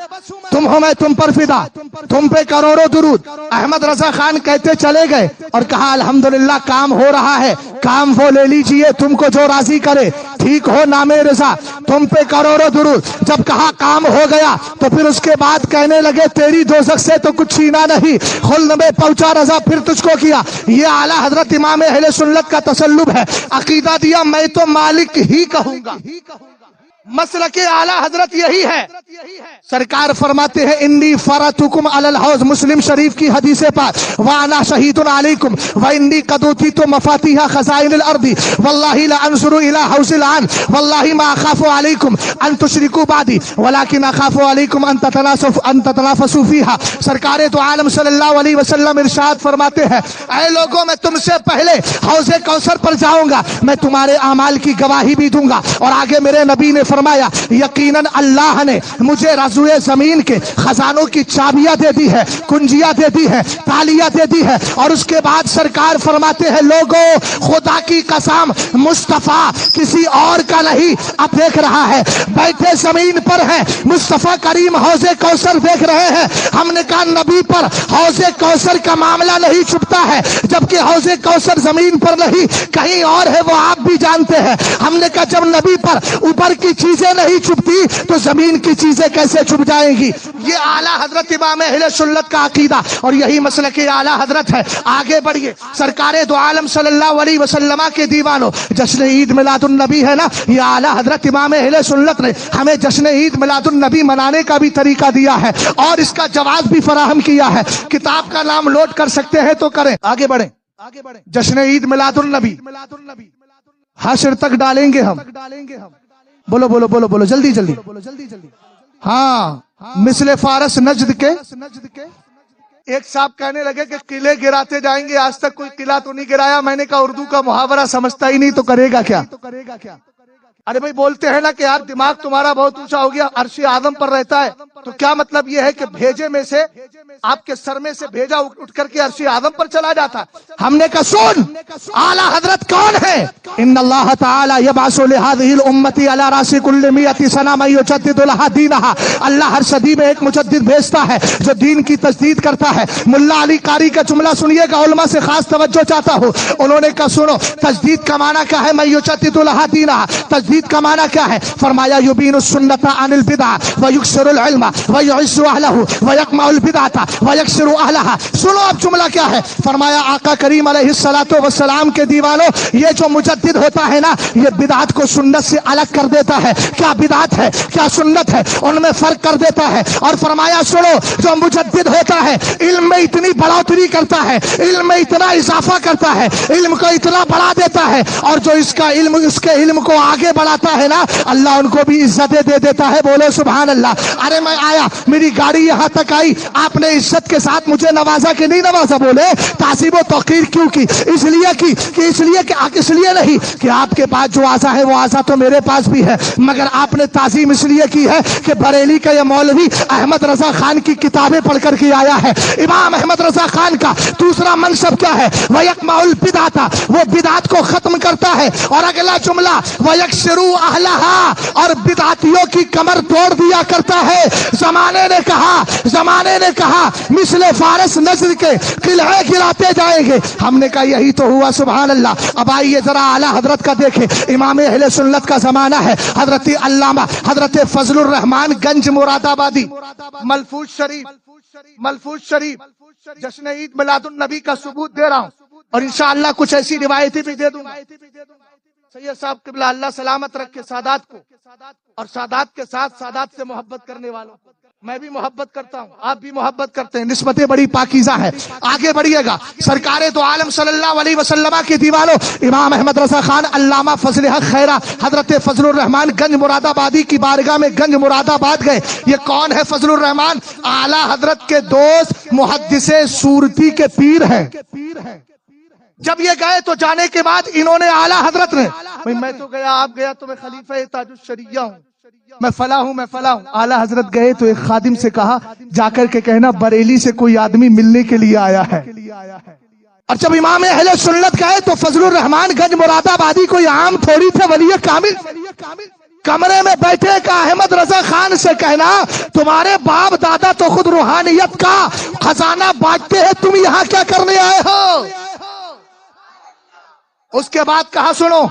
تم ہو میں تم پر فدا، تم پہ کروڑوں درود. احمد رضا خان کہتے چلے گئے اور کہا الحمدللہ کام ہو رہا ہے، کام وہ لے لیجئے تم کو جو راضی کرے. ٹھیک ہو نام رضا تم پہ کروڑوں درود. جب کہا کام ہو گیا تو پھر اس کے بعد کہنے لگے تیری دوزخ سے تو کچھ چھینا نہیں. خلد میں پہنچا رضا پھر تجھ کو کیا. یہ اعلیٰ حضرت امام اہل سنت کا تسلب ہے. عقیدہ دیا میں تو مالک ہی کہوں گا. مسلک اعلیٰ حضرت یہی ہے. سرکار فرماتے ہیں انی فراتکم علی الحوض، مسلم شریف کی حدیث پاک، وانا شہید علیکم وانی قد اوتیت مفاتیح خزائن الارض واللہ لا انظر الی حوض الان واللہ ما اخاف علیکم ان تشرکوا بعدی ولکن اخاف علیکم ان تتنافسوا فیہا. سرکار دو عالم صلی اللہ علیہ وسلم ارشاد فرماتے ہیں اے لوگوں میں تم سے پہلے حوض کوثر پر جاؤں گا، میں تمہارے اعمال کی گواہی بھی دوں گا. اور آگے میرے نبی نے فرمایا یقیناً اللہ نے مجھے رضوئے زمین کے خزانوں کی چابیاں دے دی ہے، کنجیاں دے دی ہے، تالیاں دے دی ہے۔ اور اس کے بعد سرکار فرماتے ہیں لوگوں خدا کی قسم مصطفیٰ کسی اور کا نہیں، اب دیکھ رہا ہے بیٹھے زمین پر ہے مصطفیٰ کریم حوض کوثر دیکھ رہے ہیں۔ ہم نے کہا نبی پر حوض کوثر کا معاملہ نہیں چھپتا ہے، جبکہ حوض کوثر زمین پر نہیں کہیں اور ہے، وہ آپ بھی جانتے ہیں۔ ہم نے کہا جب نبی پر اوپر کی چیزیں نہیں چھپتی تو زمین کی چیزیں کیسے چھپ جائیں گی؟ یہ اعلیٰ حضرت امام اہل سنت کا عقیدہ اور یہی مسلک اعلیٰ حضرت ہے۔ آگے بڑھیے، سرکار دو عالم صلی اللہ علیہ وسلم کے دیوانوں، جشن عید میلاد النبی ہے نا، یہ اعلیٰ حضرت امام اہل سنت نے ہمیں جشن عید میلاد النبی منانے کا بھی طریقہ دیا ہے اور اس کا جواز بھی فراہم کیا ہے۔ کتاب کا نام لوڈ کر سکتے ہیں تو کریں۔ آگے بڑھیں، جشن عید میلاد النبی حشر تک ڈالیں گے ہم۔ بولو بولو بولو بولو جلدی جلدی۔ ہاں، مثل فارس نجد کے ایک صاحب کہنے لگے کہ قلعے گراتے جائیں گے، آج تک کوئی قلعہ تو نہیں گرایا۔ میں نے کہا اردو کا محاورہ سمجھتا ہی نہیں تو کرے گا کیا؟ ارے بھائی بولتے ہیں نا کہ یار دماغ تمہارا بہت اونچا ہو گیا، عرش اعظم پر رہتا ہے، تو کیا مطلب یہ ہے کہ بھیجے میں سے آپ کے سر میں سے بھیجا اٹھ کر کے عرش اعظم پر چلا جاتا؟ ہم نے کہا سن اعلیٰ حضرت کون ہے؟ ان اللہ تعالی یبعث لهذه الامه على راس كل 100 سنه من يجدد لها دينها۔ اللہ ہر صدی میں ایک مجدد بھیجتا ہے جو دین کی تجدید کرتا ہے۔ ملا علی قاری کا جملہ سنیے گا، علماء سے خاص توجہ چاہتا ہوں۔ انہوں نے کہا سنو تجدید کا معنی کیا ہے؟ من يجدد لها دينها، تجدید کا معنی کیا ہے؟ فرمایا یبین السنت عن البدع ویکسر العلم ویعز اہلہ ویقمع البدعۃ ویکسر اہلہا۔ سنو اب جملہ کیا ہے؟ فرمایا آقا کریم علیہ الصلوۃ والسلام کے دیوانوں، یہ جو مجدد ہوتا ہے نا، یہ بدعت کو سنت سے الگ کر دیتا ہے۔ کیا بدعت ہے کیا سنت ہے ان میں فرق کر دیتا ہے۔ اور فرمایا سنو جو مجدد ہوتا ہے علم میں اتنی بڑھوتری کرتا ہے، علم میں اتنا اضافہ کرتا ہے، علم کو اتنا بڑھا دیتا ہے، اور جو اس کا علم اس کے علم کو آگے بڑھاتا ہے نا، اللہ ان کو بھی عزتیں دے دیتا ہے۔ بولو سبحان اللہ۔ ارے میں آیا، میری گاڑی یہاں تک آئی، آپ نے عزت کے ساتھ مجھے نوازا کہ نہیں نوازا؟ بولے تعظیم و توقیر کیوں کی؟ اس لیے نہیں کہ آپ کے پاس جو آزا ہے وہ آزا تو میرے پاس بھی ہے، مگر آپ نے تعظیم اس لیے کی ہے کہ بریلی کا یہ مولوی احمد رضا خان کی کتابیں پڑھ کر کے آیا ہے۔ امام احمد رضا خان کا دوسرا منصب کیا ہے؟ وَيَقْمَعُ الْبِدْعَةَ، وہ بدعت کو ختم کرتا ہے۔ اور اگلا جملہ وَيَكْسِرُ أَهْلَهَا، اور بدعتیوں کی کمر توڑ دیا کرتا ہے۔ زمانے نے کہا مثل فارس نجد کے قلعے گراتے جائیں گے۔ ہم نے کہا یہی تو ہوا، سبحان اللہ۔ اب آئیے ذرا اعلیٰ حضرت کا دیکھیں، امام اہل سنت کا زمانہ ہے، حضرت علامہ حضرت فضل الرحمان گنج مراد آبادی، ملفوظ شریف جشن عید میلاد النبی کا ثبوت دے رہا ہوں، اور انشاءاللہ کچھ ایسی روایتیں بھی دے دوں گا۔ سید صاحب قبلہ اللہ سلامت رکھے سادات کو، اور سادات کے ساتھ سادات سے محبت کرنے والوں کو۔ میں بھی محبت کرتا ہوں، آپ بھی محبت کرتے ہیں، نسبتیں بڑی پاکیزہ ہے۔ آگے بڑھیے گا، سرکار دو عالم صلی اللہ علیہ وسلم کے دیوانوں، امام احمد رضا خان علامہ فضل حق خیرہ حضرت فضل الرحمان گنج مراد آبادی کی بارگاہ میں گنج مراد آباد گئے۔ یہ کون ہے فضل الرحمان؟ اعلیٰ حضرت کے دوست محدث صورتی کے پیر ہیں۔ جب یہ گئے تو جانے کے بعد انہوں نے اعلیٰ حضرت نے، میں تو گیا آپ گیا تو میں خلیفہ تاج الشریعہ ہوں، میں فلاں ہوں میں فلاں ہوں۔ اعلیٰ حضرت گئے تو ایک خادم سے کہا جا کر کے کہنا بریلی سے کوئی آدمی ملنے کے لیے آیا ہے۔ اور جب امام اہل سنت گئے تو فضل الرحمان گنج مراد آبادی کوئی عام تھوڑی تھے، ولی کامل، کمرے میں بیٹھے کا احمد رضا خان سے کہنا تمہارے باپ دادا تو خود روحانیت کا خزانہ بانٹتے ہیں، تم یہاں کیا کرنے آئے ہو؟ اس کے بعد کہا سنو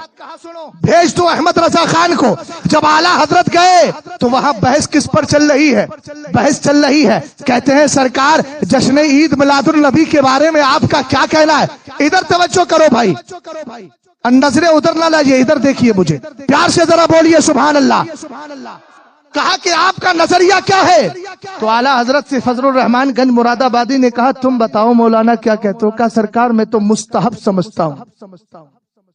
بھیج دو احمد رضا خان کو۔ جب اعلیٰ حضرت گئے تو وہاں بحث کس پر چل رہی ہے؟ بحث چل رہی ہے، کہتے ہیں سرکار جشن عید میلاد النبی کے بارے میں آپ کا کیا کہنا ہے؟ ادھر توجہ کرو بھائی، نظریں ادھر نہ لائیے، ادھر دیکھیے مجھے، پیار سے ذرا بولیے سبحان اللہ۔ کہا کہ آپ کا نظریہ کیا ہے؟ تو اعلیٰ حضرت سے فضل الرحمان گنج مراد آبادی نے کہا تم بتاؤ مولانا کیا کہتے ہو؟ کہا سرکار میں تو مستحب سمجھتا ہوں۔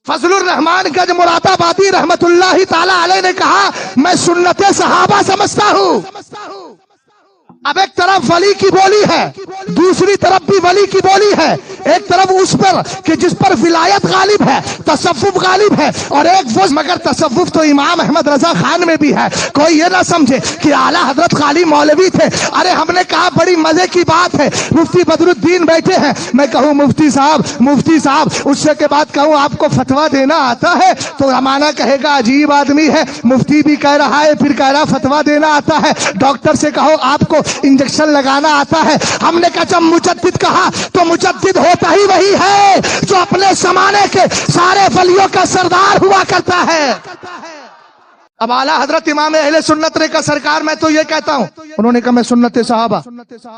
فضل الرحمان گنج مراد آبادی رحمت اللہ تعالی علیہ نے کہا میں سنت صحابہ سمجھتا ہوں۔ اب ایک طرف ولی کی بولی ہے، دوسری طرف بھی ولی کی بولی ہے، ایک طرف اس پر کہ جس پر ولایت غالب ہے، تصوف غالب ہے، اور ایک وہ مگر تصوف تو امام احمد رضا خان میں بھی ہے۔ کوئی یہ نہ سمجھے کہ اعلیٰ حضرت خالی مولوی تھے۔ ارے ہم نے کہا بڑی مزے کی بات ہے، مفتی بدر الدین بیٹھے ہیں، میں کہوں مفتی صاحب اس سے کے بعد کہوں آپ کو فتویٰ دینا آتا ہے تو ہمارا کہے گا عجیب آدمی ہے، مفتی بھی کہہ رہا ہے پھر کہہ رہا فتویٰ دینا آتا ہے، ڈاکٹر سے کہو آپ کو انجیکشن لگانا آتا ہے۔ ہم نے کہا جب مجدد کہا تو مجدد ہوتا ہی وہی ہے جو اپنے زمانے کے سارے ولیوں کا سردار ہوا کرتا ہے۔ اب اعلیٰ حضرت امام اہل سنت نے کہا سرکار میں تو یہ کہتا ہوں، انہوں نے کہا میں سنت صحابہ،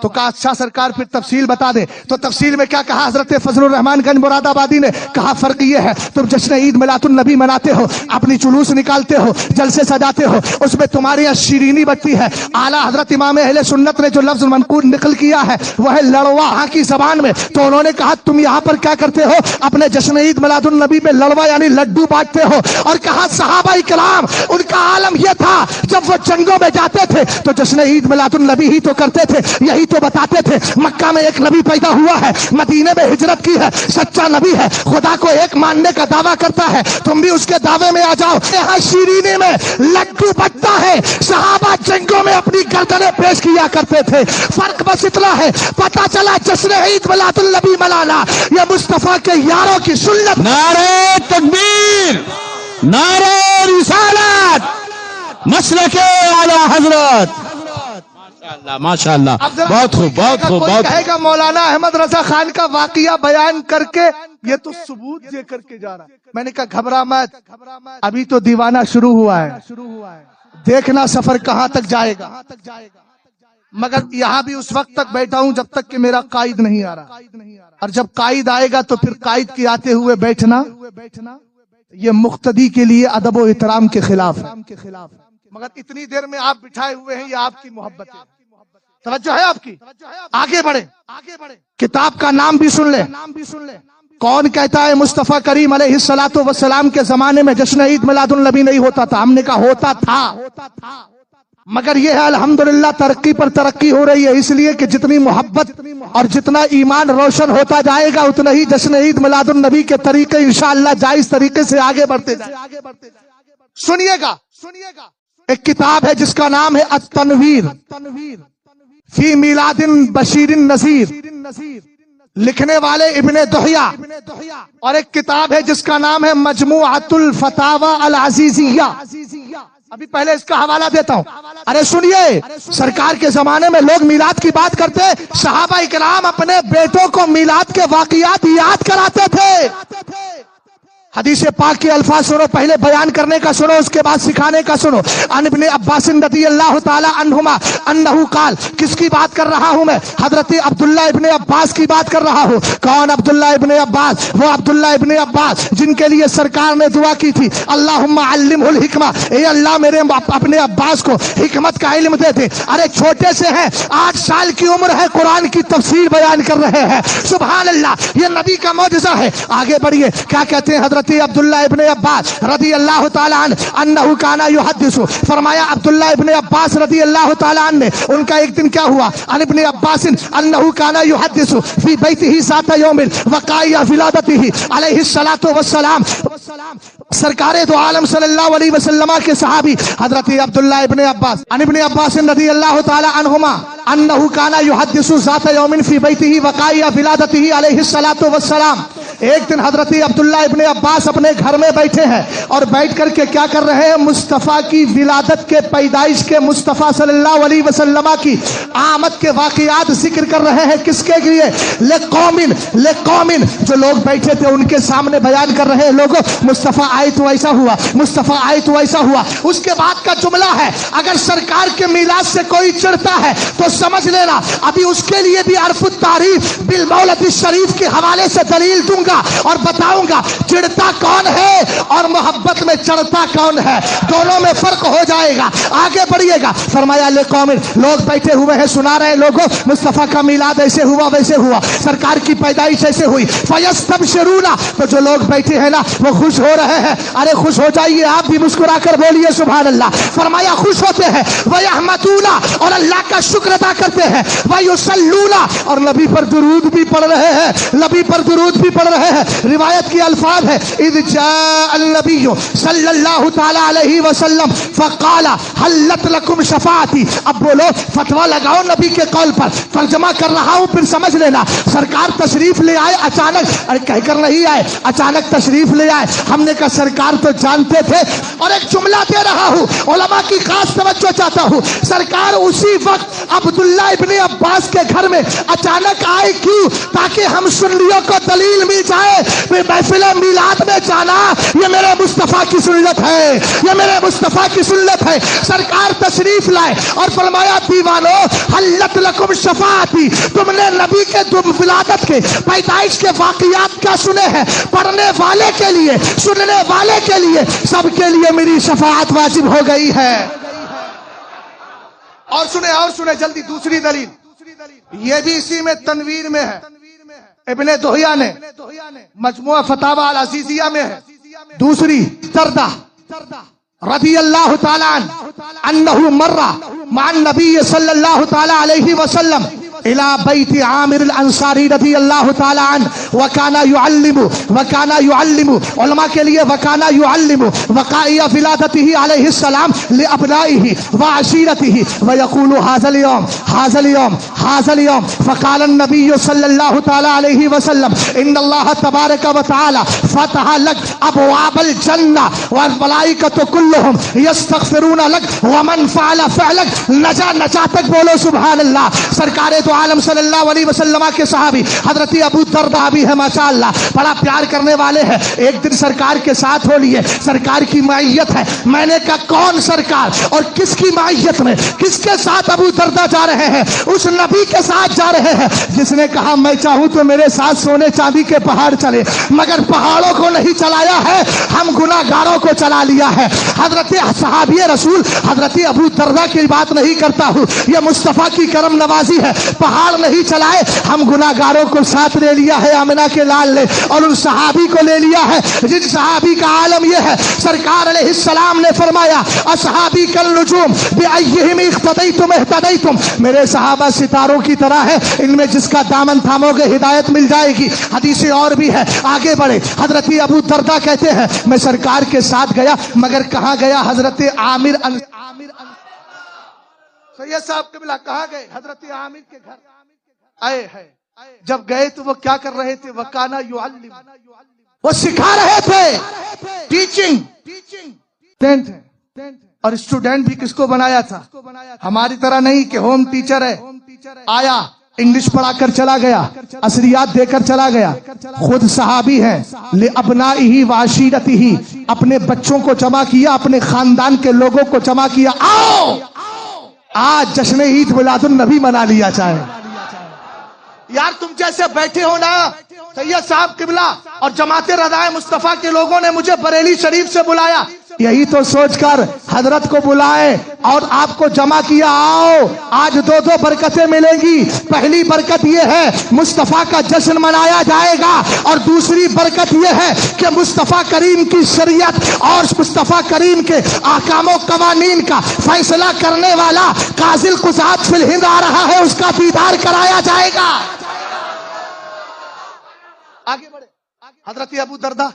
تو کہا اچھا سرکار پھر تفصیل بتا دیں، تو تفصیل میں کیا کہا حضرت فضل الرحمان گنج مراد آبادی نے کہا فرق یہ ہے تم جشن عید میلاد النبی مناتے ہو، اپنی جلوس نکالتے ہو، جلسے سجاتے ہو، اس میں تمہاری یہاں شیرینی بٹتی ہے۔ اعلیٰ حضرت امام اہل سنت نے جو لفظ منقول نقل کیا ہے وہ ہے لڑوا کی زبان میں، تو انہوں نے کہا تم یہاں پر کیا کرتے ہو، اپنے جشن عید میلاد النبی میں لڑوا یعنی لڈو بانٹتے ہو، اور کہا صحابہ کرام ان کا عالم یہ تھا جب وہ جنگوں میں جاتے تھے تو جشن عید میلاد النبی ہی تو کرتے تھے، یہی تو بتاتے تھے مکہ میں ایک نبی پیدا ہوا ہے، مدینے میں ہجرت کی ہے، سچا نبی ہے، خدا کو ایک ماننے کا دعویٰ کرتا ہے، تم بھی اس کے دعوے میں آ جاؤ۔ یہاں شیرینی میں لڈو بٹتا ہے، صحابہ جنگوں میں اپنی گردنیں پیش کیا کرتے تھے، فرق بس اتنا ہے پتا چلا جشن عید میلاد النبی منانا یہ مصطفیٰ کے یاروں کی سنت۔ نعرہ تکبیر، نعرہ رسالت، مسلک اعلی حضرت۔ ماشاءاللہ بہت خوب بہت خوب بہت کہے گا مولانا احمد رضا خان کا واقعہ بیان کر کے یہ تو ثبوت دے کر کے جا رہا ہے۔ میں نے کہا گھبرا مت، ابھی تو دیوانہ شروع ہوا ہے، دیکھنا سفر کہاں تک جائے گا، مگر یہاں بھی اس وقت تک بیٹھا ہوں جب تک کہ میرا قائد نہیں آ رہا، اور جب قائد آئے گا تو پھر قائد کے آتے ہوئے بیٹھنا یہ مقتدی کے لیے ادب و احترام کے خلاف ہے، مگر اتنی دیر میں آپ بٹھائے ہوئے ہیں، یہ آپ کی محبت ہے، توجہ ہے آپ کی، آگے بڑھیں، کتاب کا نام بھی سن لیں۔ کون کہتا ہے مصطفیٰ کریم علیہ الصلوۃ والسلام کے زمانے میں جشن عید میلاد النبی نہیں ہوتا تھا؟ ہم نے کہا ہوتا تھا، مگر یہ ہے الحمدللہ ترقی پر ترقی ہو رہی ہے، اس لیے کہ جتنی محبت اور جتنا ایمان روشن ہوتا جائے گا اتنا ہی جشن عید میلاد النبی کے طریقے انشاءاللہ جائز طریقے سے آگے بڑھتے جائیں۔ سنیے گا، ایک کتاب ہے جس کا نام ہے التنویر فی میلاد بشیر نذیر، لکھنے والے ابن دحیہ، اور ایک کتاب ہے جس کا نام ہے مجموعۃ الفتاوی العزیزیہ۔ ابھی پہلے اس کا حوالہ دیتا ہوں۔ ارے سنیے، سرکار کے زمانے میں لوگ میلاد کی بات کرتے، صحابہ اکرام اپنے بیٹوں کو میلاد کے واقعات یاد کراتے تھے۔ حدیث پاک کے الفاظ سنو، پہلے بیان کرنے کا سنو، اس کے بعد سکھانے کا سنو۔ عن ابن عباس رضی اللہ تعالی عنہما انہ قال، کس کی بات کر رہا ہوں میں؟ حضرت عبداللہ ابن عباس کی بات کر رہا ہوں۔ کون عبداللہ ابن عباس؟ وہ عبداللہ ابن عباس جن کے لیے سرکار نے دعا کی تھی اللہم علمہ الحکمہ، اے اللہ میرے اپنے عباس کو حکمت کا علم دے دے۔ ارے چھوٹے سے ہیں، 8 سال کی عمر ہے، قرآن کی تفسیر بیان کر رہے ہیں، سبحان اللہ، یہ نبی کا معجزہ ہے۔ آگے بڑھیے، کیا کہتے ہیں حضرت عبداللہ ابن عباس رضی اللہ تعالی عنہ انہ کانا یحدث، فرمایا عبداللہ ابن عباس رضی اللہ تعالی عنہ نے ان کا ایک دن کیا ہوا، عن ابن عباس انہ کانا یحدث فی بیتہ ذات یوم وقائع ولادتہ علیہ الصلاۃ والسلام۔ سرکار دو عالم صلی اللہ علیہ وسلم کے صحابی حضرت عبداللہ ابن عباس عن ابن عباس رضی اللہ تعالی عنہما انہ کانا یحدث ذات یوم فی بیتہ وقائع ولادتہ علیہ الصلاۃ والسلام۔ ایک دن حضرت عبداللہ ابن عباس اپنے گھر میں بیٹھے ہیں اور بیٹھ کر کے کیا کر رہے ہیں، مصطفیٰ کی ولادت کے، پیدائش کے، مصطفیٰ صلی اللہ علیہ وسلم کی آمد کے واقعات ذکر کر رہے ہیں۔ کس کے لیے؟ لقومن، جو لوگ بیٹھے تھے ان کے سامنے بیان کر رہے ہیں، لوگوں مصطفیٰ آئے تو ایسا ہوا، مصطفیٰ آئے تو ایسا ہوا۔ اس کے بعد کا جملہ ہے، اگر سرکار کے میلاد سے کوئی چڑھتا ہے تو سمجھ لینا ابھی اس کے لیے بھی عرف التعریف بالمولد الشریف کے حوالے سے دلیل دوں گا۔ گا اور بتاؤں گا چڑھتا کون ہے اور محبت میں چڑھتا کون ہے، دونوں میں فرق ہو جائے گا۔ آگے بڑھیے گا، فرمایا لقوم، لوگ بیٹھے ہوئے ہیں سنا رہے ہیں، لوگوں مصطفیٰ کا میلاد ایسے ہوا ویسے ہوا، سرکار کی پیدائش ایسے ہوئی، فیستبشرون، تو جو لوگ بیٹھے ہیں نا وہ خوش ہو رہے ہیں۔ ارے خوش ہو جائیے، آپ بھی مسکرا کر بولیے سبحان اللہ۔ فرمایا خوش ہوتے ہیں، وَيَحْمَدُونَ، اور اللہ کا شکر ادا کرتے ہیں، وَيُصَلُّونَ، اور نبی پر درود بھی پڑھ رہے ہیں، نبی پر درود بھی پڑھ رہے ہیں۔ روایت کی الفاظ ہے اِذْ جَاءَ النَّبِيُّ صلی اللہ تعالی علیہ وسلم فقال حلت لکم شفاعتی۔ اب بولو فتویٰ لگاؤ نبی کے قول پر، ترجمہ کر رہا ہوں پھر سمجھ لینا۔ سرکار تشریف لے آئے اچانک، ارے کہہ کر نہیں آئے، اچانک تشریف لے آئے۔ ہم نے کہا سرکار تو جانتے تھے، اور ایک جملہ دے رہا ہوں، علماء کی خاص توجہ چاہتا ہوں، سرکار اسی وقت عبداللہ ابن عباس کے گھر میں اچانک آئے، کیوں؟ تاکہ ہم سنیوں کو دلیل مل جائے کہ محفل میلاد میں جانا یہ میرے مصطفیٰ کی سنت ہے، یہ میرے مصطفیٰ کی سنت ہے۔ سرکار تشریف لائے اور فرمایا دیوانو حلت لکم شفاعتی، تم نے نبی کے ولادت کے پیدائش کے واقعات کیا سنے ہیں؟ پڑھنے والے کے لیے، سننے والے کے لیے، سب کے لیے میری شفاعت واجب ہو گئی ہے۔ اور سنے جلدی دوسری دلیل، یہ بھی اسی میں تنویر میں ہے، ابن دہیہ نے مجموعہ فتاوی العزیزیہ میں ہے۔ دوسری دردہ رضی اللہ تعالی عنہ انہو مرہ مع النبی صلی اللہ تعالی علیہ وسلم الى بیت عامر الانصاری رضی اللہ تعالی عنہ وکانا یعلم علماء کے لیے وکانا یعلم وقائع ولادتہ علیہ السلام لابنائہ وعشیرتہ ویقول هذا اليوم فقال النبی صلی اللہ تعالی علیہ وسلم ان اللہ تبارک وتعالی فتح لک ابواب الجنہ والملائکۃ کلہم یستغفرون لک ومن فعل فعلک نجا تک بولو سبحان اللہ۔ سرکار تو عالم صلی اللہ علیہ وسلم کے صحابی حضرت ابو دردہ بھی ہے، ماشاءاللہ بڑا پیار کرنے والے ہیں۔ ایک دن سرکار کے ساتھ ہو لیے، سرکار کی معیت ہے۔ میں نے کہا کون سرکار اور کس کی معیت میں، کس کے ساتھ ابو دردہ جا رہے ہیں؟ اس نبی کے ساتھ جا رہے ہیں جس نے کہا میں چاہوں تو میرے ساتھ سونے چاندی کے پہاڑ چلے، مگر پہاڑوں کو نہیں چلایا ہے، ہم گناہگاروں کو چلا لیا ہے۔ حضرت صحابی رسول حضرت ابو دردہ کی بات نہیں کرتا ہوں، یہ مصطفیٰ کی کرم نوازی ہے، پہاڑ نہیں چلائے، ہم گناہگاروں کو ساتھ لے لیا ہے، آمنہ کے لال نے، اور ان صحابی کو لے لیا ہے جن صحابی کا عالم یہ ہے۔ سرکار علیہ السلام نے فرمایا اصحابی کالنجوم بأیہم اقتدیتم اہتدیتم، میرے صحابہ ستاروں کی طرح ہے، ان میں جس کا دامن تھامو گے ہدایت مل جائے گی۔ حدیثیں اور بھی ہے، آگے بڑھے۔ حضرت ابو دردہ کہتے ہیں میں سرکار کے ساتھ گیا، مگر کہاں گیا؟ حضرت عامر سید صاحب قبلہ کہاں گئے؟ حضرت عامر کے گھر آئے ہیں۔ جب گئے تو وہ کیا کر رہے تھے؟ وکانا یعلم، وہ سکھا رہے تھے، ٹیچنگ۔ اور اسٹوڈنٹ بھی کس کو بنایا تھا؟ ہماری طرح نہیں کہ ہوم ٹیچر ہے، آیا انگلش پڑھا کر چلا گیا، عصریات دے کر چلا گیا۔ خود صحابی ہیں، لِأَبْنَائِهِ وَعَشِيرَتِهِ، اپنے بچوں کو جمع کیا، اپنے خاندان کے لوگوں کو جمع کیا، آؤ آج جشن عید میلاد النبی منا لیا جائے۔ یار تم جیسے بیٹھے ہو نا، سید صاحب قبلہ اور جماعت رضائے مصطفیٰ کے لوگوں نے مجھے بریلی شریف سے بلایا، یہی تو سوچ کر حضرت کو بلائے اور آپ کو جمع کیا، آؤ آج دو برکتیں ملیں گی۔ پہلی برکت یہ ہے مصطفیٰ کا جشن منایا جائے گا، اور دوسری برکت یہ ہے کہ مصطفیٰ کریم کی شریعت اور مصطفیٰ کریم کے احکام و قوانین کا فیصلہ کرنے والا قاضی القضات فی الہند آ رہا ہے، اس کا دیدار کرایا جائے گا۔ آگے بڑھے۔ حضرت ابو دردہ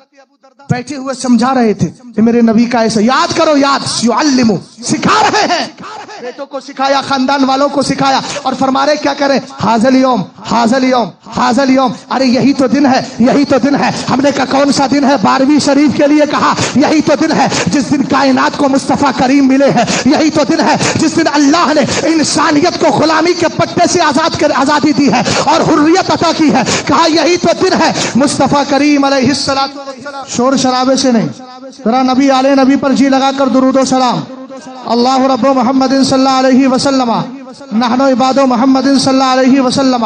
بیٹھے ہوئے سمجھا رہے تھے کہ میرے نبی کا ایسا یاد کرو، یاد یعلمو، سکھا رہے ہیں، بیٹوں کو سکھایا، خاندان والوں کو سکھایا، اور فرما رہے کیا کریں؟ حاضر اليوم، ارے یہی تو دن ہے، یہی تو دن ہے۔ ہم نے کہا کون سا دن ہے؟ 12ویں شریف کے لیے کہا یہی تو دن ہے جس دن کائنات کو مصطفیٰ کریم ملے ہیں، یہی تو دن ہے جس دن اللہ نے انسانیت کو غلامی کے پٹے سے آزادی دی ہے اور حریت عطا کی ہے۔ کہا یہی تو دن ہے مصطفیٰ کریم علیہ السلام۔ شور شرابے سے نہیں، ذرا نبی علیہ نبی پر جی لگا کر درود و سلام۔ اللہ رب محمد صلی اللہ علیہ وسلم، نحن عباد محمد صلی اللہ علیہ وسلم،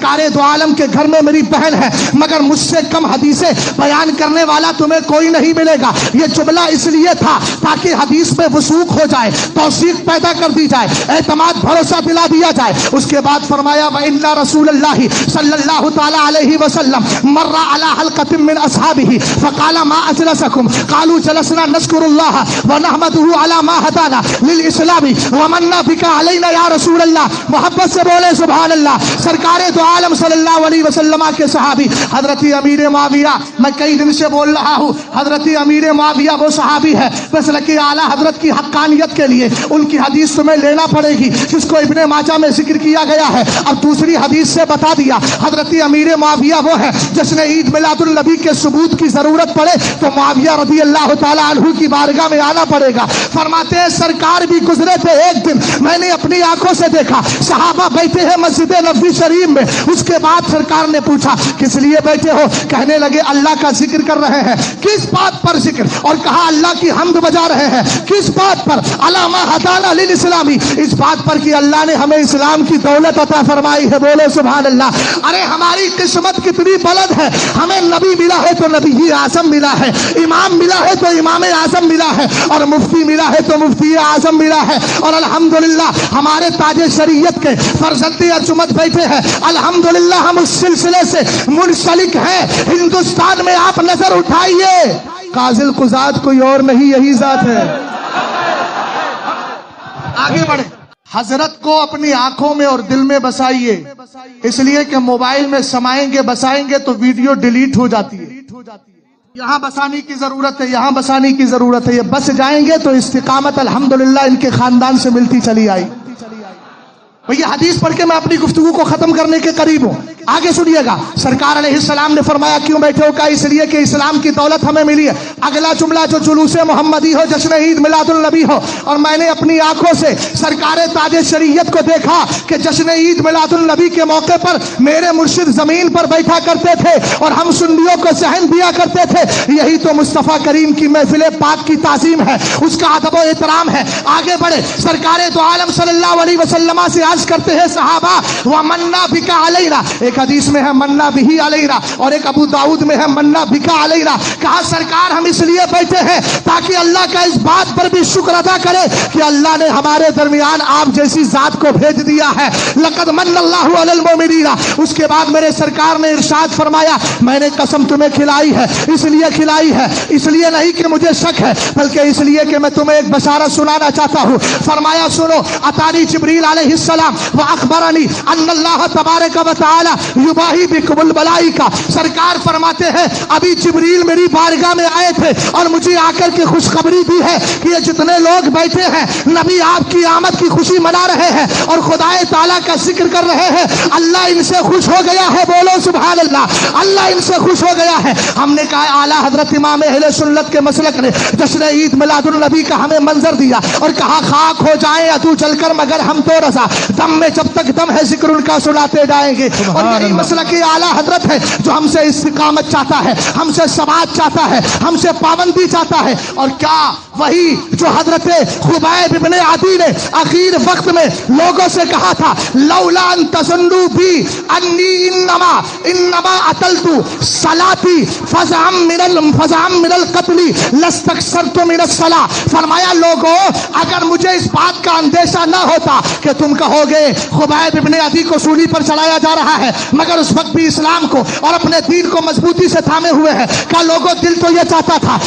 سرکار دو عالم کے گھر میں میری بہن ہے، مگر مجھ سے کم حدیثیں بیان کرنے والا تمہیں کوئی نہیں ملے گا۔ یہ جملہ اس لیے تھا تاکہ حدیث میں وثوق ہو جائے، توثیق پیدا کر دی جائے، اعتماد بھروسہ دلا دیا جائے۔ اس کے بعد فرمایا وَإِنَّ رَسُولَ اللَّهِ صلی اللہ تعالی علیہ وسلم مر على حلقة من اصحابه فقال ما اجلسكم قالوا جلسنا نذكر الله ونحمده على ما هدانا للاسلام ومن بك علينا یا رسول اللہ۔ محبت سے بولے سبحان اللہ۔ سرکار دو عالم صلی اللہ علیہ وسلم کے صحابی حضرت امیر معاویہ، میں کئی دن سے بول رہا ہوں، حضرت امیر معاویہ وہ صحابی ہے مسلک اعلیٰ حضرت کی حقانیت کے لیے ان کی حدیث تمہیں لینا پڑے گی، جس کو ابن ماجہ میں ذکر کیا گیا ہے۔ اب دوسری حدیث سے بتا دیا حضرت امیر معاویہ وہ ہے جس نے عید میلاد النبی کے ثبوت کی ضرورت پڑے تو معاویہ رضی اللہ تعالی عنہ کی بارگاہ میں آنا پڑے گا۔ فرماتے ہیں سرکار بھی گزرے تھے، ایک دن میں نے اپنی آنکھوں سے دیکھا صحابہ بیٹھے ہیں مسجد نبوی شریف میں۔ اس کے بعد سرکار نے پوچھا کس لیے بیٹھے ہو؟ کہنے لگے اللہ کا ذکر کر رہے ہیں۔ کس بات پر ذکر؟ اور کہا اللہ کی حمد بجا رہے ہیں۔ کس بات پر؟ علامہ ہدانا للاسلامی، اس بات پر کہ اللہ نے ہمیں اسلام کی دولت عطا فرمائی ہے۔ بولے سبحان اللہ۔ ارے ہماری قسمت کتنی بلند ہے، ہمیں نبی ملا ہے تو نبی اعظم ملا ہے، امام ملا ہے تو امام اعظم ملا ہے، اور مفتی ملا ہے تو مفتی اعظم ملا ہے، اور الحمدللہ ہمارے تاج شریعت کے فرزند ارجمند بیٹھے ہیں۔ الحمدللہ ہم اس سلسلے سے منسلک ہیں۔ ہندوستان میں آپ نظر اٹھائیے، قاضل قضات کوئی اور نہیں، یہی ذات ہے۔ آگے بڑھے، حضرت کو اپنی آنکھوں میں اور دل میں بسائیے، اس لیے کہ موبائل میں سمائیں گے بسائیں گے تو ویڈیو ڈیلیٹ ہو جاتی ہے۔ یہاں بسانے کی ضرورت ہے، یہاں بسانے کی ضرورت ہے۔ یہ بس جائیں گے تو استقامت الحمدللہ ان کے خاندان سے ملتی چلی آئی۔ یہ حدیث پڑھ کے میں اپنی گفتگو کو ختم کرنے کے قریب ہوں۔ آگے سنیے گا، سرکار علیہ السلام نے فرمایا کیوں بیٹھے ہو؟ کہا اس لیے کہ اسلام کی دولت ہمیں ملی ہے۔ اگلا جملہ جو جلوس محمدی ہو، جشن عید میلاد النبی ہو، اور میں نے اپنی آنکھوں سے سرکار تاج شریعت کو دیکھا کہ جشن عید میلاد النبی کے موقع پر میرے مرشد زمین پر بیٹھا کرتے تھے اور ہم سنیوں کو صحن دیا کرتے تھے۔ یہی تو مصطفیٰ کریم کی محفل پاک کی تعظیم ہے، اس کا ادب و احترام ہے۔ آگے بڑھے، سرکار دو عالم صلی اللہ علیہ وسلم سے عرض کرتے ہیں صحابہ وَمَنَّا بِكَ عَلَيْنَا، ایک حدیث میں ہے مَنَّا بِهِ عَلَيْنَا، اور ایک ابو داؤد میں ہے مَنَّا بِكَ عَلَيْنَا۔ کہا سرکار ہم اس لیے بیٹھے ہیں تاکہ اللہ کا اس بات پر بھی شکر ادا کرے کہ اللہ نے ہمارے درمیان آپ جیسی ذات کو بھیج دیا ہے۔ لَقَدْ مَنَّ اللَّهُ عَلَى الْمُؤْمِنِينَ۔ اس کے بعد میرے سرکار نے ارشاد فرمایا میں نے قسم تمہیں کھلائی ہے، اس لیے کھلائی ہے، اس لیے نہیں کہ مجھے شک ہے، بلکہ اس لیے کہ میں تمہیں ایک بشارت سنانا چاہتا ہوں۔ فرمایا سنو، اتانی جبریل علیہ السلام اخبرنی ان اللہ تبارک و تعالی یباہی بکم الملائکہ۔ سرکار فرماتے ہیں ابھی جبریل میری بارگاہ میں آئے تھے اور مجھے آ کر کے خوشخبری دی ہے کہ یہ جتنے لوگ بیٹھے ہیں نبی آپ کی آمد کی خوشی منا رہے ہیں اور خدا تعالیٰ کا ذکر کر رہے ہیں، اللہ ان سے خوش ہو گیا ہے۔ بولو سبحان اللہ، اللہ ان سے خوش ہو گیا ہے۔ ہم نے کہا اعلیٰ حضرت امام اہل سنت کے مسلک نے جشن عید میلاد النبی کا ہمیں منظر دیا اور کہا خاک ہو جائیں عدو جل کر مگر ہم تو رضا، دم میں جب تک دم ہے ذکر ان کا سناتے جائیں گے۔ اور یہی مسلک اعلیٰ حضرت ہے جو ہم سے استقامت چاہتا ہے، ہم سے ثبات چاہتا ہے، ہم سے پابندی چاہتا ہے۔ اور کیا وہی جو حضرت خبیب ابن عدی نے اخیر وقت میں لوگوں سے کہا تھا لولا ان تظنوا بی انی انما اتلت صلاتی فزعم من القتل لاستكثرت من الصلاۃ۔ فرمایا لوگوں اگر مجھے اس بات کا اندیشہ نہ ہوتا کہ تم کہو گے خبیب ابن عدی کو سولی پر چڑھایا جا رہا ہے مگر اس وقت بھی اسلام کو اور اپنے دین کو مضبوطی سے تھامے ہوئے ہیں، کہا لوگوں دل تو یہ چاہتا تھا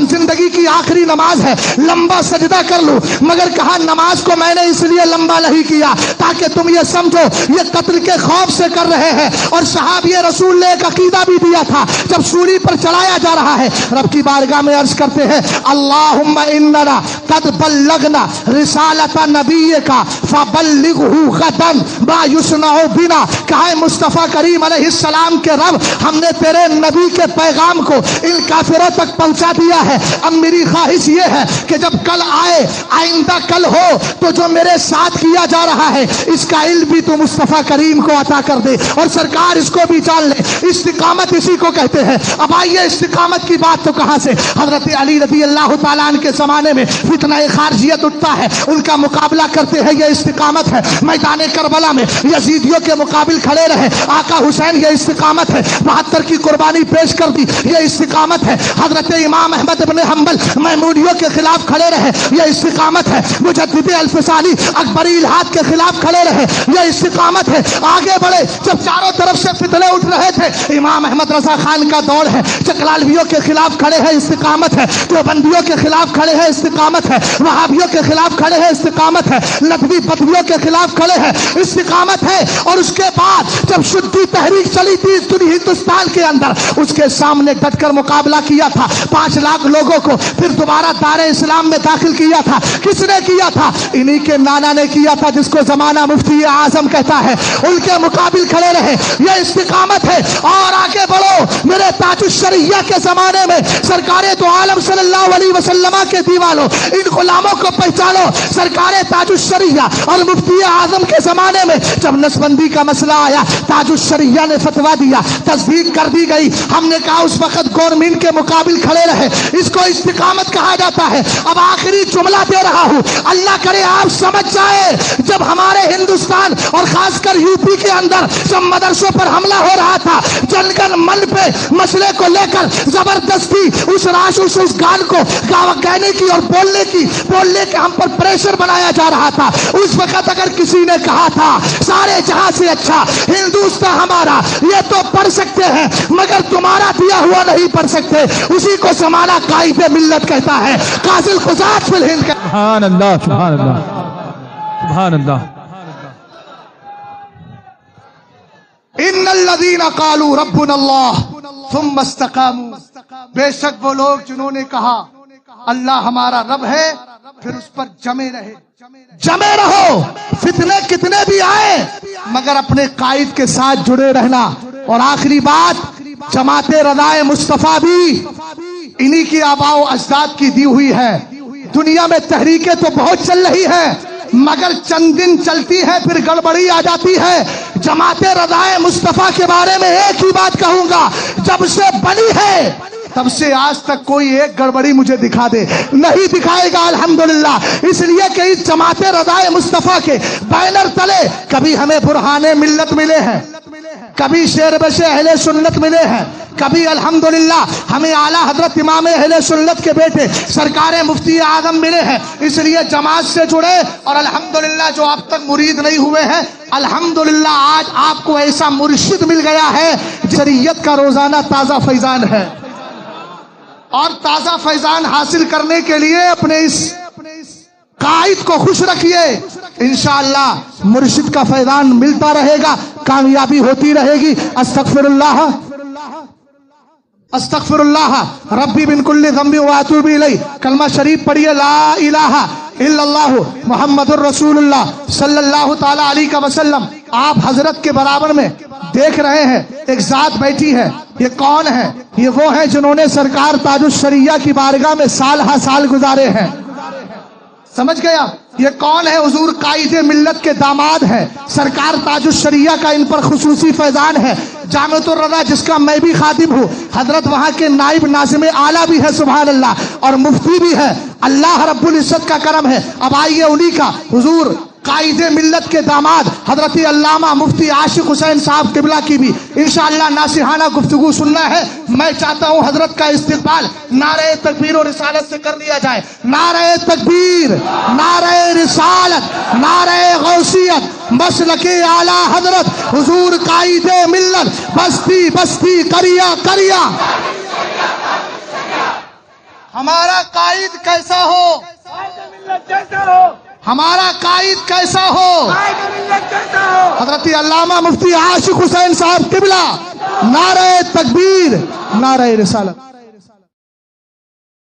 زندگی کی آخری نماز ہے لمبا سجدہ کر لوں، مگر کہا نماز کو میں نے اس لیے لمبا نہیں کیا تاکہ تم یہ سمجھو یہ قتل کے خوف سے کر رہے ہیں۔ اور صحابی رسول نے ایک عقیدہ بھی دیا تھا جب سولی پر چڑھایا جا رہا ہے رب کی بارگاہ میں عرض کرتے ہیں اللہم اننا قد بلغنا رسالت نبیک فبلغہ غدا ما یصنع بنا۔ کہا مصطفیٰ کریم علیہ السلام کے رب ہم نے تیرے نبی کے پیغام کو ان کافروں تک پہنچا دیا ہے، اب میری خواہش یہ یہ ہے کہ جب کل آئے، آئندہ کل ہو، تو جو میرے ساتھ کیا جا رہا ہے اس کا علم بھی تو مصطفیٰ کریم کو عطا کر دے، اور سرکار اس کو بھی جان لے۔ استقامت اسی کو کہتے ہیں۔ اب آئیے استقامت کی بات تو کہاں سے؟ حضرت علی رضی اللہ تعالیٰ عنہ کے زمانے میں فتنہ خارجیت اٹھتا ہے، ان کا مقابلہ کرتے ہیں، یہ استقامت ہے۔ میدان کربلا میں یزیدیوں کے مقابل کھڑے رہے، آقا حسین، یہ استقامت ہے۔ 72 کی قربانی پیش کر دی، یہ استقامت ہے۔ حضرت امام احمد بن حنبل میمونیوں کے خلاف کھڑے رہے، یہ استقامت ہے۔ مجدد الفسانی اکبری الہاد کے خلاف کھڑے رہے، یہ استقامت ہے۔ آگے بڑھے، جب چاروں طرف سے فتنے اٹھ رہے تھے، امام احمد رضا خان کا دور ہے، چکلالویوں کے خلاف کھڑے ہیں، استقامت ہے۔ دیوبندیوں کے خلاف کھڑے ہیں، استقامت ہے۔ وہابیوں کے خلاف کھڑے ہیں، استقامت ہے۔ لدوی بدویوں کے خلاف کھڑے ہیں، استقامت ہے۔ اور اس کے بعد جب شدی تحریک چلی تھی اس ہندوستان کے اندر، اس کے سامنے ڈٹ کر مقابلہ کیا تھا 5 لاکھ لوگوں کو، پھر دوبارہ دار اسلام میں داخل کیا تھا۔ کس نے کیا تھا؟ انہی کے نانا نے کیا تھا، جس کو زمانہ مفتی اعظم کہتا ہے، ان کے مقابل کھڑے رہے، یہ استقامت ہے۔ اور آگے بڑھو، میرے تاج الشریعہ کے زمانے میں سرکار تو عالم صلی اللہ علیہ وسلم کے دیوانوں، ان غلاموں کو پہچانو۔ سرکار تاج الشریعہ اور مفتی اعظم کے زمانے میں جب نسبندی کا مسئلہ آیا، تاج الشریعہ نے فتویٰ دیا، تصدیق کر دی گئی۔ ہم نے کہا اس وقت گورنمنٹ کے مقابل کھڑے رہے، اس کو استقامت کہا جاتا ہے۔ اب آخری جملہ دے رہا ہوں، اللہ کرے آپ سمجھ جائے، جب ہمارے ہندوستان اور خاص کر یو پی کے اندر جب مدرسوں پر حملہ ہو رہا تھا، جن گن من پہ مسئلے کو لے کر زبردستی اس گان کو گانے کی اور بولنے کے ہم پر پریشر بنایا جا رہا تھا، اس وقت اگر کسی نے کہا تھا سارے جہاں سے اچھا ہندوستان ہمارا، یہ تو پڑھ سکتے ہیں مگر تمہارا دیا ہوا نہیں پڑھ سکتے، اسی کو زمانہ قائد ملت کہتا ہے، قاضل قضات فی الہند کا۔ سبحان اللہ، سبحان اللہ، سبحان اللہ۔ ان الذین قالوا ربنا اللہ ثم استقاموا، بے شک وہ لوگ جنہوں نے کہا اللہ ہمارا رب ہے، پھر اس پر جمے رہو، فتنے کتنے بھی آئے مگر اپنے قائد کے ساتھ جڑے رہنا۔ اور آخری بات، جماعت رضائے مصطفیٰ بھی انہی کی آباء و اجداد کی دی ہوئی ہے۔ دنیا میں تحریکیں تو بہت چل رہی ہیں مگر چند دن چلتی ہے پھر گڑبڑی آ جاتی ہے۔ جماعت رضائے مصطفیٰ کے بارے میں ایک ہی بات کہوں گا، جب سے بنی ہے تب سے آج تک کوئی ایک گڑبڑی مجھے دکھا دے، نہیں دکھائے گا الحمدللہ، اس لیے کہ اس جماعت رضائے مصطفیٰ کے بینر تلے کبھی ہمیں برہان ملت ملے ہیں، کبھی شیر بش اہل سنت ملے ہیں، کبھی الحمدللہ ہمیں اعلیٰ حضرت امام اہل سنت کے بیٹے سرکار مفتی اعظم ملے ہیں۔ اس لیے جماعت سے جڑے، اور الحمدللہ جو اب تک مرید نہیں ہوئے ہیں، الحمدللہ آج آپ کو ایسا مرشد مل گیا ہے، شریعت کا روزانہ تازہ فیضان ہے، اور تازہ فیضان حاصل کرنے کے لیے اپنے اس قائد کو خوش رکھیے، انشاءاللہ مرشد کا فیضان ملتا رہے گا، کامیابی ہوتی رہے گی۔ استغفر اللہ ربی من کل ذنب واتوب الیہ، کلمہ شریف پڑھیے، لا الہ الا اللہ محمد الرسول اللہ صلی اللہ تعالی علیہ وسلم۔ آپ حضرت کے برابر میں دیکھ رہے ہیں ایک ذات بیٹھی ہے، یہ کون ہے؟ یہ وہ ہیں جنہوں نے سرکار تاج الشریعہ کی بارگاہ میں سال ہا سال گزارے ہیں۔ سمجھ گیا؟ یہ کون ہے؟ حضور قائد ملت کے داماد ہیں، سرکار تاج الشریعہ کا ان پر خصوصی فیضان ہے۔ جامعۃ الرضا جس کا میں بھی خادم ہوں، حضرت وہاں کے نائب ناظم اعلیٰ بھی ہے سبحان اللہ، اور مفتی بھی ہے، اللہ رب العزت کا کرم ہے۔ اب آئیے انہی کا حضور قائد ملت کے داماد حضرت علامہ مفتی عاشق حسین صاحب قبلہ کی بھی انشاءاللہ ناصحانہ گفتگو سننا ہے۔ میں چاہتا ہوں حضرت کا استقبال نعرہ تکبیر و رسالت سے کر لیا جائے۔ نعرہ تکبیر، نعرہ رسالت، نعرہ غوثیت، مسلک اعلیٰ حضرت حضور قائد ملت، بستی بستی کریا کریا۔ ہمارا قائد کیسا ہو؟ ہمارا قائد کیسا ہو؟ حضرت علامہ مفتی عاشق حسین صاحب قبلہ، نعرہ تکبیر، نعرہ رسالت۔